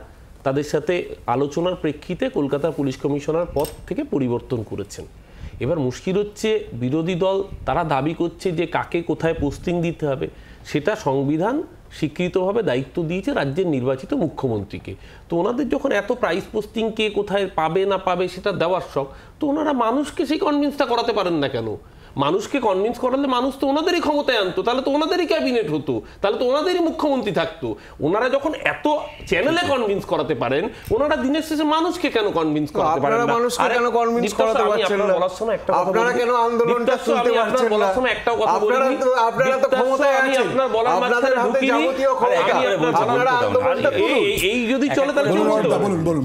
[SPEAKER 8] তাদের সাথে আলোচনার প্রেক্ষিতে কলকাতার পুলিশ কমিশনার পদ থেকে পরিবর্তন করেছেন। এবার মুশকিল হচ্ছে বিরোধী দল তারা দাবি করছে যে কাকে কোথায় পোস্টিং দিতে হবে সেটা সংবিধান স্বীকৃতভাবে দায়িত্ব দিয়েছে রাজ্যের নির্বাচিত মুখ্যমন্ত্রীকে। তো ওনাদের যখন এত প্রাইস পোস্টিং কে কোথায় পাবে না পাবে সেটা দেওয়ার শখ, তো ওনারা মানুষকে সেই কনভিন্সটা করাতে পারেন না কেন? মানুষকে কনভিন্স করালে মানুষ তো ওনাদেরই ক্ষমতায় আনতো, তাহলে তো ওনাদেরই ক্যাবিনেট হতো, তাহলে তো ওনাদেরই মুখ্যমন্ত্রী থাকতো। ওনারা যখন এত চ্যানেলে কনভিন্স করাতে পারেন, ওনারা দিনের শেষে মানুষকে কেন কনভিন্স করাতে পারেন না?
[SPEAKER 14] মানুষকে কেন কনভিন্স করাতে পারছেন না?
[SPEAKER 8] বলার সময় একটা কথা,
[SPEAKER 14] আপনারা কেন আন্দোলনটা তুলতে পারছেন না?
[SPEAKER 8] বলার সময় একটা কথা বলি,
[SPEAKER 14] আপনারা তো ক্ষমতায় আছেন,
[SPEAKER 8] আপনার বলার মাঝখানে ঢুকিনি,
[SPEAKER 14] আপনারা আন্দোলনটা করুন।
[SPEAKER 8] এই যদি চলে তাহলে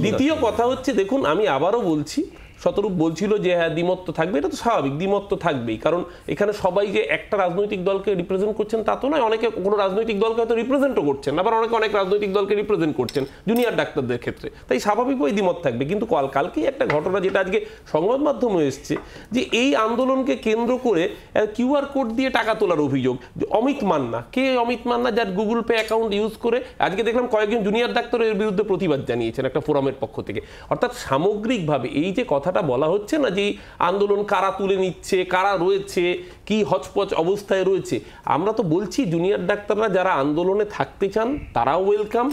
[SPEAKER 8] দ্বিতীয় কথা হচ্ছে, দেখুন আমি আবারও বলছি, শতরূপ বলছিল যে হ্যাঁ দ্বিমত তো থাকবে, এটা তো স্বাভাবিক, দ্বিমত তো থাকবেই, কারণ এখানে সবাই যে একটা রাজনৈতিক দলকে রিপ্রেজেন্ট করছেন তা তো নয়, অনেকে কোনো রাজনৈতিক দলকে হয়তো রিপ্রেজেন্টও করছেন, আবার অনেকে অনেক রাজনৈতিক দলকে রিপ্রেজেন্ট করছেন জুনিয়র ডাক্তারদের ক্ষেত্রে, তাই স্বাভাবিকভাবেই দ্বিমত থাকবে। কিন্তু কালকেই একটা ঘটনা যেটা আজকে সংবাদ মাধ্যমে এসছে, যে এই আন্দোলনকে কেন্দ্র করে কিউআর কোড দিয়ে টাকা তোলার অভিযোগ। অমিত মান্না, কে অমিত মান্না, যার গুগল পে অ্যাকাউন্ট ইউজ করে আজকে দেখলাম কয়েকজন জুনিয়র ডাক্তারের বিরুদ্ধে প্রতিবাদ জানিয়েছেন একটা ফোরামের পক্ষ থেকে। অর্থাৎ সামগ্রিকভাবে এই যে কথাটা বলা হচ্ছে না যে আন্দোলন কারা তুলে নিচ্ছে, কারা রয়েছে, কি হচপচ অবস্থায় রয়েছে, আমরা তো বলছি জুনিয়র ডাক্তাররা যারা আন্দোলনে থাকতে চান তারাও ওয়েলকাম,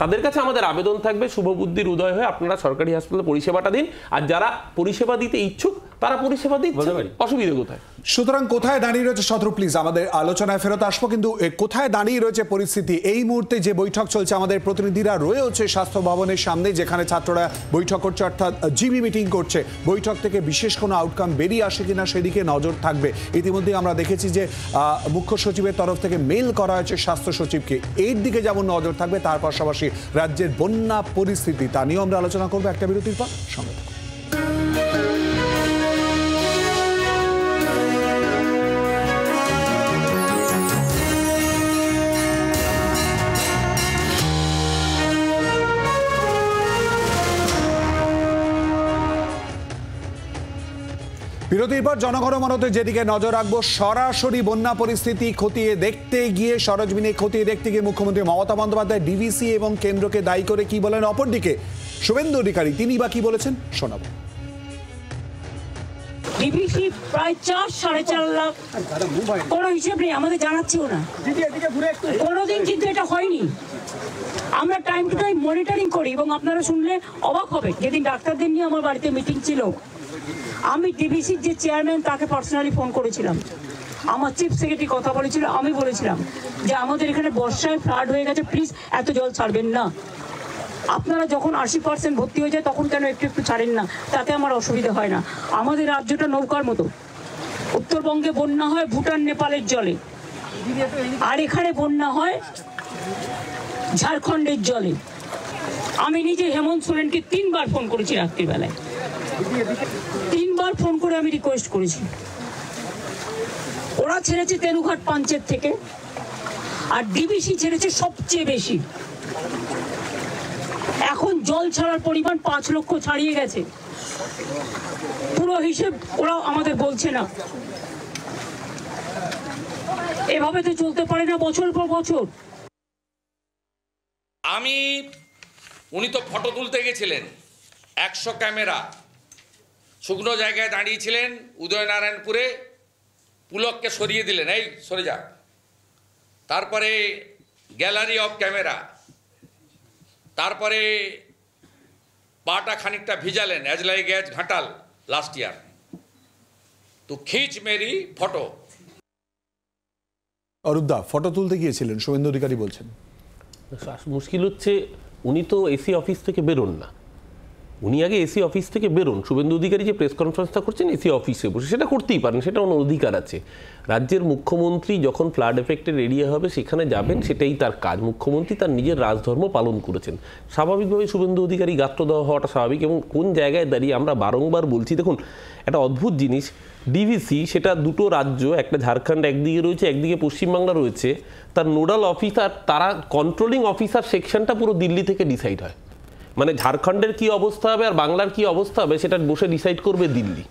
[SPEAKER 8] তাদের কাছে আমাদের আবেদন থাকবে শুভবুদ্ধির উদয় হয়ে আপনারা সরকারি হাসপাতালে পরিষেবাটা দিন, আর যারা পরিষেবা দিতে ইচ্ছুক তারা পরিষেবা দিচ্ছে, অসুবিধা কোথায়?
[SPEAKER 2] সুতরাং কোথায় দাঁড়িয়ে রয়েছে শত্রু, প্লিজ আমাদের আলোচনায় ফেরত আসবো, কিন্তু কোথায় দাঁড়িয়ে রয়েছে পরিস্থিতি এই মুহূর্তে? যে বৈঠক চলছে, আমাদের প্রতিনিধিরা রয়েছে স্বাস্থ্য ভবনের সামনে, যেখানে ছাত্ররা বৈঠক করছে, অর্থাৎ জিবি মিটিং করছে। বৈঠক থেকে বিশেষ কোনো আউটকাম বেরিয়ে আসে কিনা সেদিকে নজর থাকবে। ইতিমধ্যে আমরা দেখেছি যে মুখ্য সচিবের তরফ থেকে মেল করা হয়েছে স্বাস্থ্য সচিবকে, এর দিকে যেমন নজর থাকবে, তার পাশাপাশি রাজ্যের বন্যা পরিস্থিতি তা নিয়েও আমরা আলোচনা করবো একটা বিরতির পর। সঙ্গে বিরতির পর জনগণমনতে যেদিকে নজর রাখবো, সরাসরি বন্যা পরিস্থিতি খতিয়ে দেখতে গিয়ে, সরজমিনে খতিয়ে দেখতে গিয়ে মুখ্যমন্ত্রী মমতা বন্দ্যোপাধ্যায় ডিভিসি এবং কেন্দ্রকে দায়ী করে কি বলেন। অপরদিকে শুভেন্দু অধিকারী তিনি বা কি বলেছেন শোনাবো।
[SPEAKER 3] ডিভিসি প্রায় 4-4.5 লাখ, কোনো হিসেব নেই, আমাদের জানাচ্ছেও না, কোনোদিন কিন্তু এটা হয়নি। আমরা টাইম টু টাইম মনিটরিং করি এবং আপনারা শুনলে অবাক হবে, যেদিন ডাক্তারদের নিয়ে আমার বাড়িতে মিটিং ছিল, আমি ডিভিসির যে চেয়ারম্যান তাকে পার্সোনালি ফোন করেছিলাম, আমার চিফ সেক্রেটারি কথা বলেছিল, আমি বলেছিলাম যে আমাদের এখানে বর্ষায় ফ্লাড হয়ে গেছে, প্লিজ এত জল ছাড়বেন না, আপনারা যখন 80% ভর্তি হয়ে যায় তখন কেন একটু একটু ছাড়েন না, তাতে আমার অসুবিধা হয় না। আমাদের রাজ্যটা নৌকার মতো, উত্তরবঙ্গে বন্যা হয় ভুটান নেপালের জলে, আর এখানে বন্যা হয় ঝাড়খণ্ডের জলে। আমি নিজে হেমন্ত সোরেনকে 3 বার ফোন করেছি রাত্রিবেলায়, 3 বার ফোন করে আমি রিকোয়েস্ট করেছি। ওরা ছেড়েছে তেনুঘাট পাঞ্চেত থেকে, আর ডিবিসি ছেড়েছে সবচেয়ে বেশি। এখন জল ছাড়ার পরিমাণ 5 লক্ষ ছাড়িয়ে গেছে, পুরো হিসেব ওরা আমাদের বলছে না। এভাবে তো চলতে পারে না বছর পর বছর।
[SPEAKER 15] উনি তো ফটো তুলতে গেছিলেন, 100 ক্যামেরা শুকনো জায়গায় দাঁড়িয়েছিলেন উদয়নারায়ণপুরে, পুলককে সরিয়ে দিলেন, এই সরে যা। তারপরে গ্যালারি অফ ক্যামেরা, তারপরে পাটা খানিকটা ভিজালেন, as like as Ghatal last year, তো খিচ মেরি ফটো।
[SPEAKER 2] অরূপদা, ফটো তুলতে গিয়েছিলেন শুভেন্দু অধিকারী বলছেন।
[SPEAKER 8] মুশকিল হচ্ছে উনি তো এসি অফিস থেকে বেরোন না, উনি আগে এসি অফিস থেকে বেরোন। শুভেন্দু অধিকারী যে প্রেস কনফারেন্সটা করছেন এসি অফিসে বসে, সেটা করতেই পারেন, সেটা ওনার অধিকার আছে। রাজ্যের মুখ্যমন্ত্রী যখন ফ্লাড এফেক্টেড এরিয়া হবে সেখানে যাবেন, সেটাই তার কাজ। মুখ্যমন্ত্রী তার নিজের রাজধর্ম পালন করেছেন, স্বাভাবিকভাবে শুভেন্দু অধিকারী গাত্র দেওয়া হওয়াটা স্বাভাবিক। এবং কোন জায়গায় দাঁড়িয়ে আমরা বারংবার বলছি, দেখুন একটা অদ্ভুত জিনিস, ডিভিসি সেটা দুটো রাজ্য, একটা ঝাড়খণ্ড একদিকে রয়েছে, একদিকে পশ্চিমবাংলা রয়েছে, তার নোডাল অফিসার, তারা কন্ট্রোলিং অফিসার সেকশনটা পুরো দিল্লি থেকে ডিসাইড হয়। মানে ঝাড়খণ্ডের কি অবস্থা হবে আর বাংলার কি অবস্থা হবে সেটা বসে ডিসাইড করবে দিল্লি।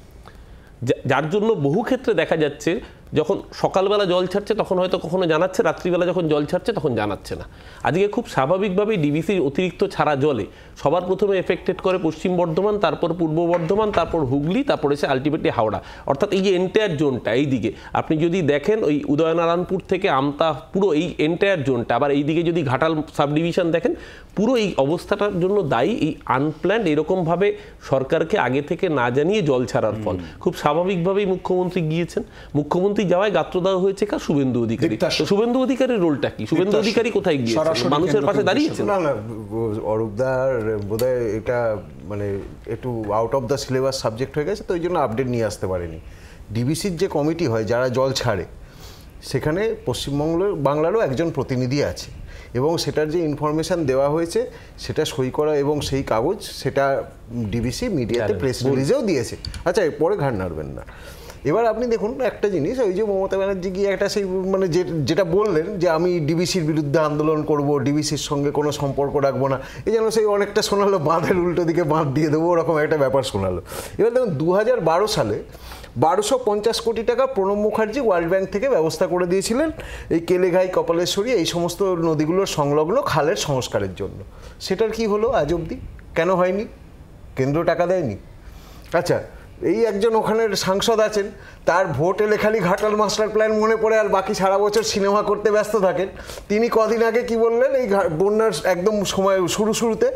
[SPEAKER 8] যার জন্য বহু ক্ষেত্রে দেখা যাচ্ছে যখন সকালবেলা জল ছাড়ছে তখন হয়তো কখনো জানাচ্ছে, রাত্রিবেলা যখন জল ছাড়ছে তখন জানাচ্ছে না। আজকে খুব স্বাভাবিকভাবেই ডিভিসির অতিরিক্ত ছাড়া জলে সবার প্রথমে এফেক্টেড করে পশ্চিম বর্ধমান, তারপর পূর্ব বর্ধমান, তারপর হুগলি, তারপর এসে আলটিমেটলি হাওড়া। অর্থাৎ এই যে এন্টায়ার জোনটা, এই দিকে আপনি যদি দেখেন ওই উদয়নারায়ণপুর থেকে আমতা, পুরো এই এন্টায়ার জোনটা, আবার এই দিকে যদি ঘাটাল সাব ডিভিশন দেখেন, পুরো এই অবস্থাটার জন্য দায়ী এই আনপ্ল্যান্ড এরকমভাবে সরকারকে আগে থেকে না জানিয়ে জল ছাড়ার ফল। খুব স্বাভাবিকভাবেই মুখ্যমন্ত্রী গিয়েছেন, মুখ্যমন্ত্রী যাওয়ায় গাত্র দেওয়া হয়েছে কার? শুভেন্দু অধিকারী। শুভেন্দু অধিকারীর রোলটা কি? শুভেন্দু অধিকারী কোথায় গিয়েছেন? মানুষের পাশে দাঁড়িয়েছেন?
[SPEAKER 14] না না, অরূপদার বোধহয় এটা মানে একটু out of the syllabus subject হয়ে গেছে, তো ওই জন্য আপডেট নিয়ে আসতে পারেনি। ডিবিসির যে কমিটি হয় যারা জল ছাড়ে, সেখানে বাংলারও একজন প্রতিনিধি আছে এবং সেটার যে ইনফরমেশান দেওয়া হয়েছে সেটা সই করা এবং সেই কাগজ সেটা ডিবিসি মিডিয়াতে প্রেস রিলিজেও দিয়েছে। আচ্ছা, পরে ঘাড় নাড়বেন না। এবার আপনি দেখুন একটা জিনিস, ওই যে মমতা ব্যানার্জি গিয়ে একটা সেই মানে যেটা বললেন যে আমি ডিবিসির বিরুদ্ধে আন্দোলন করব, ডিবিসির সঙ্গে কোনো সম্পর্ক রাখবো না, এই যেন সেই অনেকটা শোনালো বাঁধের উল্টো দিকে বাঁধ দিয়ে দেবো, ওরকম একটা ব্যাপার শোনালো। এবার দেখুন 2012 সালে 1250 কোটি টাকা প্রণব মুখার্জি ওয়ার্ল্ড ব্যাংক থেকে ব্যবস্থা করে দিয়েছিলেন এই কেলেঘাই, কপালেশ্বরী, এই সমস্ত নদীগুলোর সংলগ্ন খালের সংস্কারের জন্য। সেটার কি হলো আজ অবধি? কেন হয়নি? কেন্দ্র টাকা দেয়নি? আচ্ছা, এই একজন ওখানের সাংসদ আছেন, তার ভোট এলে খালি ঘাটাল মাস্টার প্ল্যান মনে পড়ে আর বাকি সারা বছর সিনেমা করতে ব্যস্ত থাকেন। তিনি কদিন আগে কি বললেন, এই বন্যার একদম সময় শুরুতে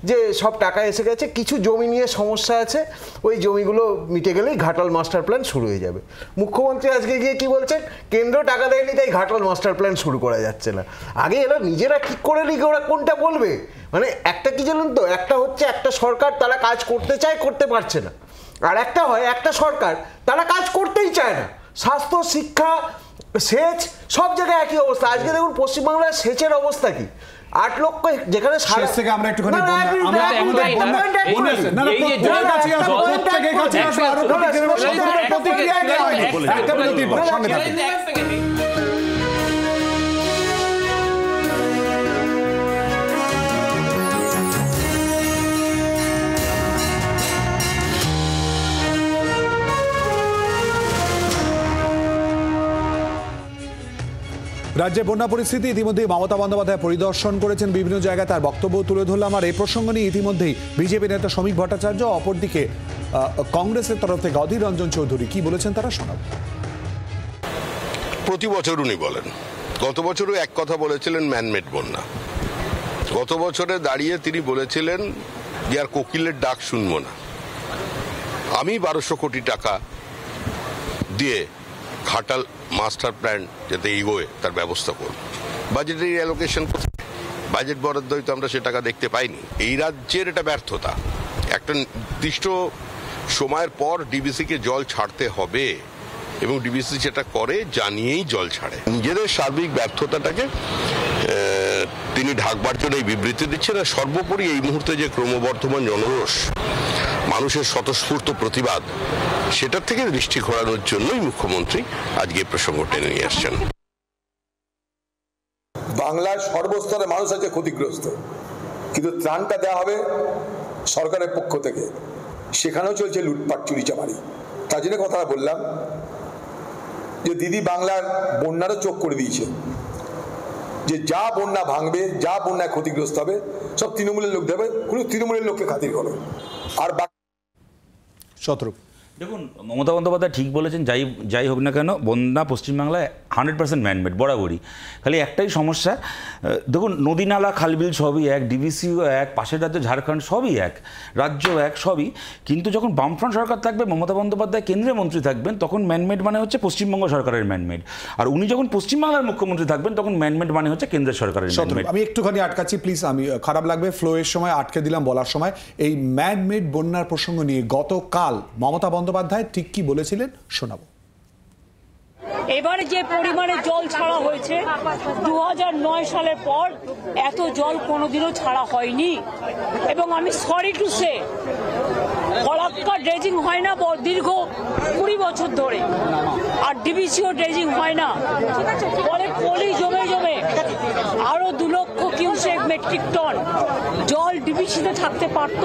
[SPEAKER 14] যে সব টাকা এসে গেছে, কিছু জমি নিয়ে সমস্যা আছে, ওই জমিগুলো মিটে গেলেই ঘাটাল মাস্টার প্ল্যান শুরু হয়ে যাবে। মুখ্যমন্ত্রী আজকে গিয়ে কি বলছেন, কেন্দ্র টাকা দেয়নি তাই ঘাটাল মাস্টার প্ল্যান শুরু করা যাচ্ছে না। আগে এরা নিজেরা ঠিক করে নি ওরা কোনটা বলবে। মানে একটা কি জানেন তো, একটা হচ্ছে একটা সরকার তারা কাজ করতে চায়, করতে পারছে না, আর একটা হয় একটা সরকার তারা কাজ করতেই চায় না। স্বাস্থ্য, শিক্ষা, সেচ সব জায়গায় একই অবস্থা। আজকে দেখুন পশ্চিমবাংলার সেচের অবস্থা কি, 8 লক্ষ যেখানে
[SPEAKER 2] আমরা একটুখানি রাজ্যে বন্যা পরিস্থিতি ইতিমধ্যে মমতা বন্দ্যোপাধ্যায় পরিদর্শন করেছেন বিভিন্ন জায়গায়, তার বক্তব্য তুলে ধরলাম। আর এই প্রসঙ্গ নিয়ে ইতিমধ্যেই বিজেপি নেতা শ্রমিক ভট্টাচার্য, অপরদিকে কংগ্রেসের তরফ থেকে অধীর রঞ্জন চৌধুরী কি বলেছেন তারা শোনাব।
[SPEAKER 11] প্রতি বছর উনি বলেন, গত বছরও এক কথা বলেছিলেন, ম্যানমেড বন্যা। গত বছরে দাঁড়িয়ে তিনি বলেছিলেন যে আর কোকিলের ডাক শুনবো না। আমি 1200 কোটি টাকা দিয়ে ঘাটাল মাস্টার প্ল্যান যাতে এগোয় তার ব্যবস্থা করব। বাজেটের অ্যালোকেশন কোথায়? বাজেট বরাদ্দ হয়তো আমরা সে টাকা দেখতে পাইনি। এই রাজ্যের এটা ব্যর্থতা। একটা নির্দিষ্ট সময়ের পর ডিবিসিকে জল ছাড়তে হবে এবং ডিবিসি সেটা করে জানিয়েই জল ছাড়ে। নিজেদের সার্বিক ব্যর্থতাটাকে তিনি ঢাকবার জন্য এই বিবৃতি দিচ্ছেন। আর সর্বোপরি এই মুহূর্তে যে ক্রমবর্ধমান জনরোষ, মানুষের স্বতঃস্ফূর্ত প্রতিবাদ, সেটার থেকে দৃষ্টি ঘোরানোর জন্যই মুখ্যমন্ত্রী আজকে এই প্রসঙ্গ টেনে নিয়ে আসছেন।
[SPEAKER 12] বাংলার সর্বস্তরে মানুষ আছে ক্ষতিগ্রস্ত, কিন্তু ত্রাণটা দেওয়া হবে সরকারের পক্ষ থেকে, সেখানেও চলছে লুটপাট, চুরিচামারি। তার জন্য কথাটা বললাম যে দিদি বাংলার বন্যারও চোখ করে দিয়েছে, যে যা বন্যা ভাঙবে, যা বন্যায় ক্ষতিগ্রস্ত হবে সব তৃণমূলের লোক দেবে, কোনো তৃণমূলের লোককে খাতির করো। আর
[SPEAKER 13] দেখুন, মমতা বন্দ্যোপাধ্যায় ঠিক বলেছেন, যাই হোক না কেন বন্যা পশ্চিমবাংলায় 100% ম্যানমেড বরাবরই। খালি একটাই সমস্যা, দেখুন নদী নালা খালবিল সবই এক, ডিভিসিও এক, পাশের রাজ্য ঝাড়খণ্ড সবই এক, রাজ্য এক সবই, কিন্তু যখন বামফ্রন্ট সরকার থাকবে, মমতা বন্দ্যোপাধ্যায় কেন্দ্রীয় মন্ত্রী থাকবেন, তখন ম্যানমেড মানে হচ্ছে পশ্চিমবঙ্গ সরকারের ম্যানমেড, আর উনি যখন পশ্চিমবাংলার মুখ্যমন্ত্রী থাকবেন তখন ম্যানমেড মানে হচ্ছে কেন্দ্রের সরকারের ম্যানমেড।
[SPEAKER 2] আমি একটুখানি আটকাচ্ছি প্লিজ, আমি খারাপ লাগবে, ফ্লোয়ের সময় আটকে দিলাম বলার সময়। এই ম্যানমেড বন্যার প্রসঙ্গ নিয়ে গতকাল মমতা বন্দ্যোপাধ্যায় ঠিক কি বলেছিলেন শোনাবো।
[SPEAKER 3] এবারে যে পরিমাণে জল ছাড়া হয়েছে 2009 সালের পর এত জল কোনোদিনও ছাড়া হয়নি, এবং আমি sorry to say Farakka dredging হয় না দীর্ঘ 20 বছর ধরে, আর ডিবিসিও ড্রেজিং হয় না, ফলে পলি জমে জমে আরো 2 লক্ষ কিউসেক মেট্রিক টন জল ডিবিসিতে থাকতে পারত,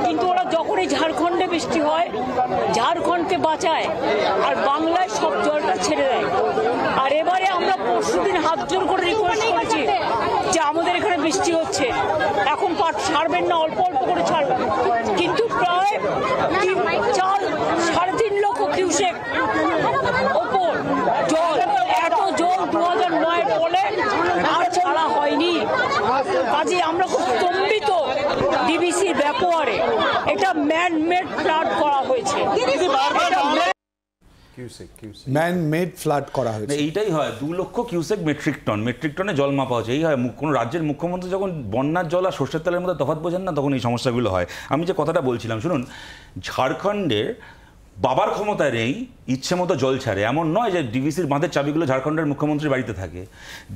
[SPEAKER 3] কিন্তু ওরা যখনই ঝাড়খণ্ডে বৃষ্টি হয় ঝাড়খণ্ডকে বাঁচায় আর বাংলায় সব জলটা ছেড়ে দেয়। আর এবারে আমরা পরশুদিন হাত জোর করে রিকোয়েস্ট করেছি যে আমাদের এখানে বৃষ্টি হচ্ছে, এখন পাট ছাড়বেন না, অল্প অল্প করে ছাড়বেন, কিন্তু প্রায় 3.5 লক্ষ কিউসেক ওপর জল, এত জল 2009 বলে আর ছাড়া হয়নি। কাজে আমরা খুব স্তম্ভিত ডিবিসির ব্যাপারে, এটা ম্যান মেড ফ্লাড করা হয়েছে,
[SPEAKER 2] ম্যান মেড ফ্লাড করা হয়েছে।
[SPEAKER 13] এইটাই হয় 2 লক্ষ কিউসেক মেট্রিক টনে জল মাপা হচ্ছে। এই হয় কোনো রাজ্যের মুখ্যমন্ত্রী যখন বন্যার জল আর সর্ষের তেলের মধ্যে তফাৎ বোঝেন না, তখন এই সমস্যাগুলো হয়। আমি যে কথাটা বলছিলাম শুনুন, ঝাড়খণ্ডের বাবার ক্ষমতায় নেই, ইচ্ছে মতো জল ছাড়ে, এমন নয় যে ডিভিসির বাঁধের চাবিগুলো ঝাড়খণ্ডের মুখ্যমন্ত্রীর বাড়িতে থাকে।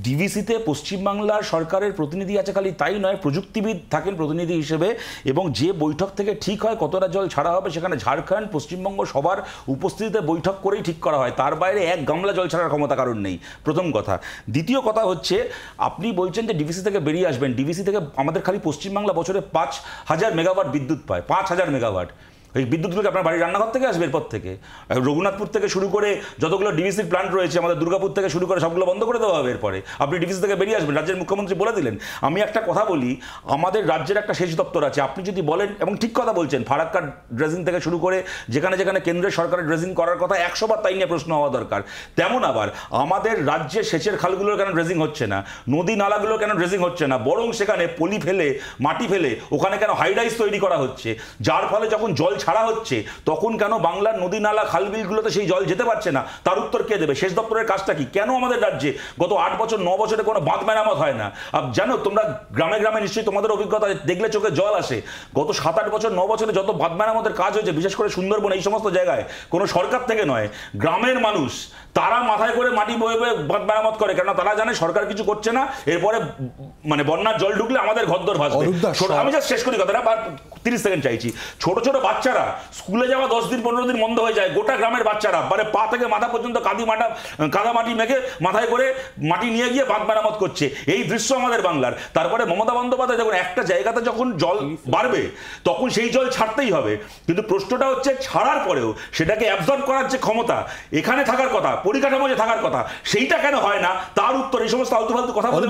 [SPEAKER 13] ডিভিসিতে পশ্চিমবাংলার সরকারের প্রতিনিধি আছে, খালি তাই নয়, প্রযুক্তিবিদ থাকেন প্রতিনিধি হিসেবে, এবং যে বৈঠক থেকে ঠিক হয় কতটা জল ছাড়া হবে সেখানে ঝাড়খণ্ড পশ্চিমবঙ্গ সবার উপস্থিতিতে বৈঠক করেই ঠিক করা হয়, তার বাইরে 1 গামলা জল ছাড়ার ক্ষমতা কারণ নেই, প্রথম কথা। দ্বিতীয় কথা হচ্ছে, আপনি বলছেন যে ডিভিসি থেকে বেরিয়ে আসবেন, ডিভিসি থেকে আমাদের খালি পশ্চিমবাংলা বছরে 5000 মেগাওয়াট বিদ্যুৎ পায়, 5000 মেগাওয়াট। এই বিদ্যুৎগুলোকে আপনার বাড়ির রান্নাঘর থেকে আসবে এরপর থেকে, রঘুনাথপুর থেকে শুরু করে যতগুলো ডিভিসির প্ল্যান্ট রয়েছে, আমাদের দুর্গাপুর থেকে শুরু করে সবগুলো বন্ধ করে দেওয়া হবে এরপরে, আপনি ডিভিসি থেকে বেরিয়ে আসবেন, রাজ্যের মুখ্যমন্ত্রী বলে দিলেন। আমি একটা কথা বলি, আমাদের রাজ্যের একটা সেচ দপ্তর আছে, আপনি যদি বলেন, এবং ঠিক কথা বলছেন, ফারাক্কা ড্রেজিং থেকে শুরু করে যেখানে যেখানে কেন্দ্রের সরকারের ড্রেজিং করার কথা 100 বার তাই নিয়ে প্রশ্ন হওয়া দরকার, তেমন আবার আমাদের রাজ্যে সেচের খালগুলোর কেন ড্রেজিং হচ্ছে না, নদী নালাগুলো কেন ড্রেজিং হচ্ছে না, বরং সেখানে পলি ফেলে মাটি ফেলে ওখানে কেন হাইরাইজ তৈরি করা হচ্ছে, যার ফলে যখন জল ছাড়া হচ্ছে তখন কেন বাংলার নদী নালা খালবিলগুলোতে সেই জল যেতে পারছে না, তার উত্তর কে দেবে? সেচ দপ্তরের কাজটা কি? কেন আমাদের রাজ্যে গত 8 বছর 9 বছরে কোনো বাঁধ মেরামত হয় না? জানো তোমরা গ্রামে গ্রামে নিশ্চয়ই তোমাদের অভিজ্ঞতা, দেখলে চোখে জল আসে, গত 7-8 বছর 9 বছরে যত বাঁধ মেরামতের কাজ হয়েছে, বিশেষ করে সুন্দরবন এই সমস্ত জায়গায়, কোনো সরকার থেকে নয়, গ্রামের মানুষ তারা মাথায় করে মাটি বয়ে বয়ে বাঁধ মেরামত করে, কেন তারা জানে সরকার কিছু করছে না, এরপরে মানে বন্যার জল ঢুকলে আমাদের ঘরদোর ভাসবে। আমি জাস্ট শেষ করি কথাটা, 30 সেকেন্ড চাইছি। ছোট ছোট বাচ্চারা স্কুলে যাওয়া 10 দিন 15 দিন বন্ধ হয়ে যায়, গোটা গ্রামের বাচ্চারা মানে পা থেকে মাথা পর্যন্ত কাদা মাটি মেখে মাথায় করে মাটি নিয়ে গিয়ে বাঁধ মেরামত করছে, এই দৃশ্য আমাদের বাংলার। তারপরে মমতা বন্দ্যোপাধ্যায় যখন একটা জায়গাতে যখন জল বাড়বে তখন সেই জল ছাড়তেই হবে, কিন্তু প্রশ্নটা হচ্ছে ছাড়ার পরেও সেটাকে অ্যাবজর্ব করার যে ক্ষমতা এখানে থাকার কথা, পরিকাঠামো যে থাকার কথা, সেইটা কেন হয় না, তার উত্তর এই সমস্ত আলতু ফালতু কথা বলে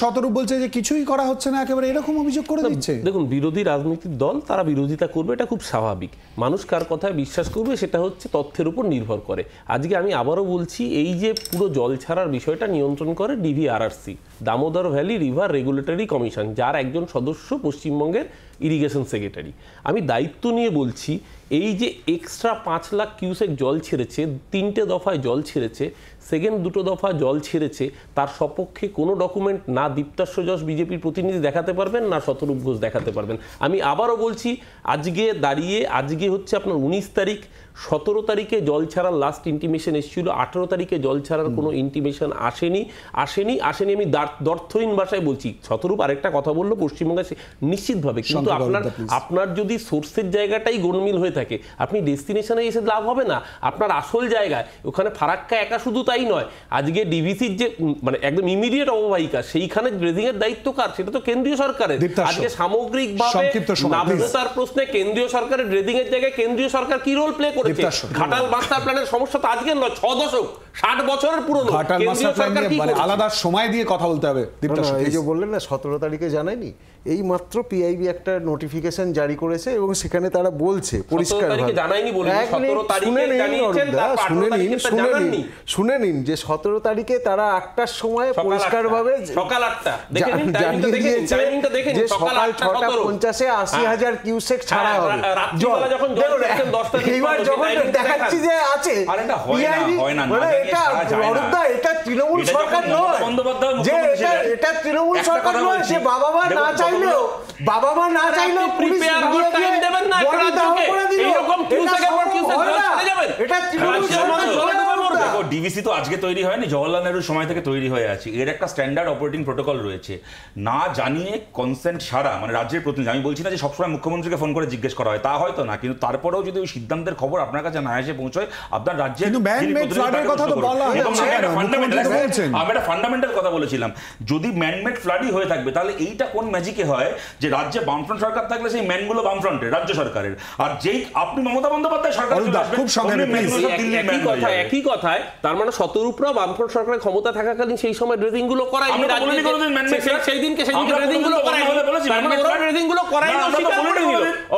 [SPEAKER 2] শতরূপ বলছে যে কিছুই করা হচ্ছে না, একেবারে এরকম অভিযোগ করে দিচ্ছে।
[SPEAKER 8] দেখুন, বিরোধী রাজনৈতিক দল তারা বিরোধিতা করবে, এটা খুব স্বাভাবিক, মানুষ কার কথায় বিশ্বাস করবে সেটা হচ্ছে তথ্যের উপর নির্ভর করে। আজকে আমি আবারও বলছি, এই যে পুরো জল ছাড়ার বিষয়টা নিয়ন্ত্রণ করে DVRRC, Damodar valley river regulatory commission, যার একজন সদস্য পশ্চিমবঙ্গের ইরিগেশন সেক্রেটারি। আমি দায়িত্ব নিয়ে বলছি, এই যে এক্সট্রা 5 লাখ কিউসেক জল ছেড়েছে, 3টে দফায় জল ছেড়েছে, সেকেন্ড 2টো দফা জল ছেড়েছে, তার সপক্ষে কোনো ডকুমেন্ট না দীপ্তাশ্ব যশ বিজেপির প্রতিনিধি দেখাতে পারবেন, না শতরূপ ঘোষ দেখাতে পারবেন। আমি আবারও বলছি, আজকে হচ্ছে আপনার 19 তারিখ, 17 তারিখে জল ছাড়ার লাস্ট ইন্টিমেশন এসেছিল, 18 তারিখে জল ছাড়ার কোনো ইন্টিমেশন আসেনি। আমি দর্থহীন ভাষায় বলছি। শতরূপ আরেকটা কথা বললো পশ্চিমবঙ্গে নিশ্চিতভাবে, কিন্তু আপনার যদি সোর্সের জায়গাটাই গোলমিল হয়ে থাকে, আপনি ডেস্টিনেশনে এসে লাভ হবে না। আপনার আসল জায়গায় ওখানে ফারাক্কা একা শুধু তাই নয়, আজকে ডিভিসির যে মানে একদম ইমিডিয়েট অববাহিকা, সেইখানে ড্রেজিং এর দায়িত্ব কার? সেটা তো কেন্দ্রীয় সরকারের। আজকে সামগ্রিকভাবে নাব্যতার প্রশ্নে কেন্দ্রীয় সরকারের ড্রেজিং এর জায়গায় কেন্দ্রীয় সরকার কি রোল প্লে করেছে? ঘাটাল মাস্টার প্ল্যানের সমস্যা তো আজকের নয়, 6 দশক 60 বছরের পুরনো।
[SPEAKER 2] ঘাটাল মাস্টার প্ল্যান নিয়ে মানে আলাদা সময় দিয়ে কথা বলতে হবে।
[SPEAKER 14] এই যে বললেন না 17 তারিখে জানায়নি, এই মাত্র পিআইবি একটা নোটিফিকেশন জারি করেছে এবং সেখানে তারা বলছে পরিষ্কার শুনে নিন যে 17 তারিখে তারা 8টার সময় পরিষ্কারভাবে
[SPEAKER 8] সকাল 8টা
[SPEAKER 14] জানিয়ে দিয়েছে যে সকাল 6:50-এ 80,000 কিউসেক ছাড়া হবে। এইবার যখন দেখাচ্ছি যে আছে এটা তৃণমূল সরকার নয়, যে এটা তৃণমূল সরকার নয়, সে বাবা মা না চাইলেও পুলিশ টাইম দেবেন না করে দিল। এটা তৃণমূল সরকার।
[SPEAKER 13] ডিভিসি তো আজকে তৈরি হয়নি, জওয়াহরলাল নেহরুর সময় থেকে তৈরি হয়ে আছে। এর একটা স্ট্যান্ডার্ড অপারেটিং প্রোটোকল রয়েছে। না জানিয়ে কনসেন্ট ছাড়া, মানে রাজ্যের প্রতিনিধি, আমি বলছি না যে সবসময় মুখ্যমন্ত্রীকে ফোন করে জিজ্ঞেস করা হয়, তা হয়তো না, কিন্তু তারপরেও যদি ওই সিদ্ধান্তের খবর আপনার কাছে না এসে পৌঁছয়, আপনার রাজ্যের আমি একটা ফান্ডামেন্টাল কথা বলেছিলাম, যদি ম্যানমেড ফ্লাডই হয়ে থাকবে তাহলে এইটা কোন ম্যাজিকে হয় যে রাজ্যে বামফ্রন্ট সরকার থাকলে সেই ম্যানগুলো বামফ্রন্টের, রাজ্য সরকারের, আর যেই আপনি মমতা বন্দ্যোপাধ্যায় সরকার
[SPEAKER 8] একই কথায়, তার মানে শতরূপরা বামফ্রন্ট সরকারের ক্ষমতা থাকাকালীন সেই সময় ড্রেজিং গুলো করাই সেই দিনকে ড্রেজিং গুলো করাই ড্রেজিং গুলো করাই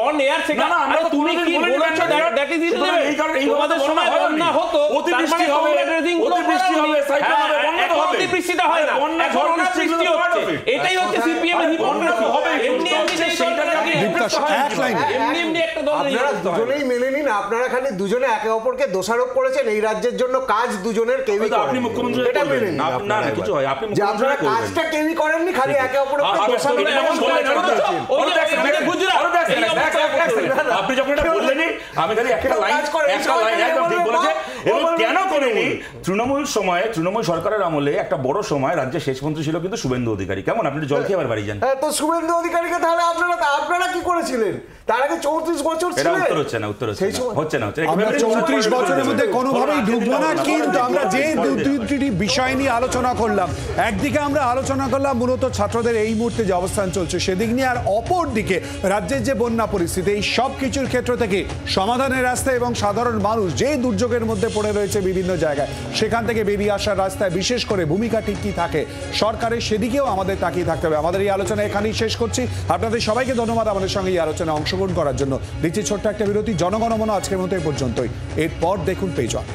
[SPEAKER 8] অন এয়ার সেখানে আমরা তুমি কি বলেছো দেখে দিতে দেবে তোমাদের সময় বন্যা হতো, অতিবৃষ্টি হবে, ড্রেজিং গুলো অতিবৃষ্টি হবে, সাইক্লোন হবে, বন্যা তো হবে, অতিবৃষ্টিটা হয় না, বন্যা ঝড়না বৃষ্টি হচ্ছে, এটাই হচ্ছে সিপিএম এর হিপোক্রেসি হবে। এমনি একটা দল
[SPEAKER 14] দুজনেই মেনে নিন, আপনারা খালি দুজনে একে অপরকে দোষারোপ করেছেন, এই রাজ্যের জন্য কাজ দুজনের কেউই করেন।
[SPEAKER 13] আপনি মুখ্যমন্ত্রী এটা মেনে নিন, না না কিছু হয়, আপনি
[SPEAKER 14] আপনারা কাজটা কেউই করেননি, খালি একে অপরকে দোষারোপ করেছেন।
[SPEAKER 13] আপনি যখন এটা বললেনই আমি খালি একটা লাইন একদম ঠিক বলেছে। এবং কেন করেনি, তৃণমূল সরকারের আমলে একটা বড় সময় রাজ্যের শেষ মন্ত্রী ছিল কিন্তু শুভেন্দু অধিকারী। কেমন আপনি জল খেয়ে আবার বাড়ি যান?
[SPEAKER 14] তো শুভেন্দু অধিকারীকে তাহলে আপনারা কি করেছিলেন? তার আগে 34 বছর ছিল।
[SPEAKER 13] উত্তর হচ্ছে না
[SPEAKER 2] আমরা 34 বছরের মধ্যে কোনোভাবেই ঢুকবো না, কিন্তু আমরা যে দুটি বিষয় নিয়ে আলোচনা করলাম, একদিকে আমরা আলোচনা করলাম মূলত ছাত্রদের এই মুহূর্তে যে অবস্থান চলছে সেদিক নিয়ে, আর অপর দিকে রাজ্যের যে বন্যা পরিস্থিতি, এই সব কিছুর ক্ষেত্র থেকে সমাধানের রাস্তা এবং সাধারণ মানুষ যে দুর্যোগের মধ্যে পড়ে রয়েছে বিভিন্ন জায়গায়, সেখান থেকে বেরিয়ে আসার রাস্তায় বিশেষ করে ভূমিকা ঠিক কি থাকে সরকারের, সেদিকেও আমাদের তাকিয়ে থাকতে হবে। আমাদের এই আলোচনা এখানেই শেষ করছি। আপনাদের সবাইকে ধন্যবাদ আমাদের সঙ্গে এই আলোচনায় অংশগ্রহণ করার জন্য। দিচ্ছি ছোট্ট একটা বিরতি। জনগণমন আজকের মতো এই পর্যন্তই, এরপর দেখুন পেজ ওয়ান।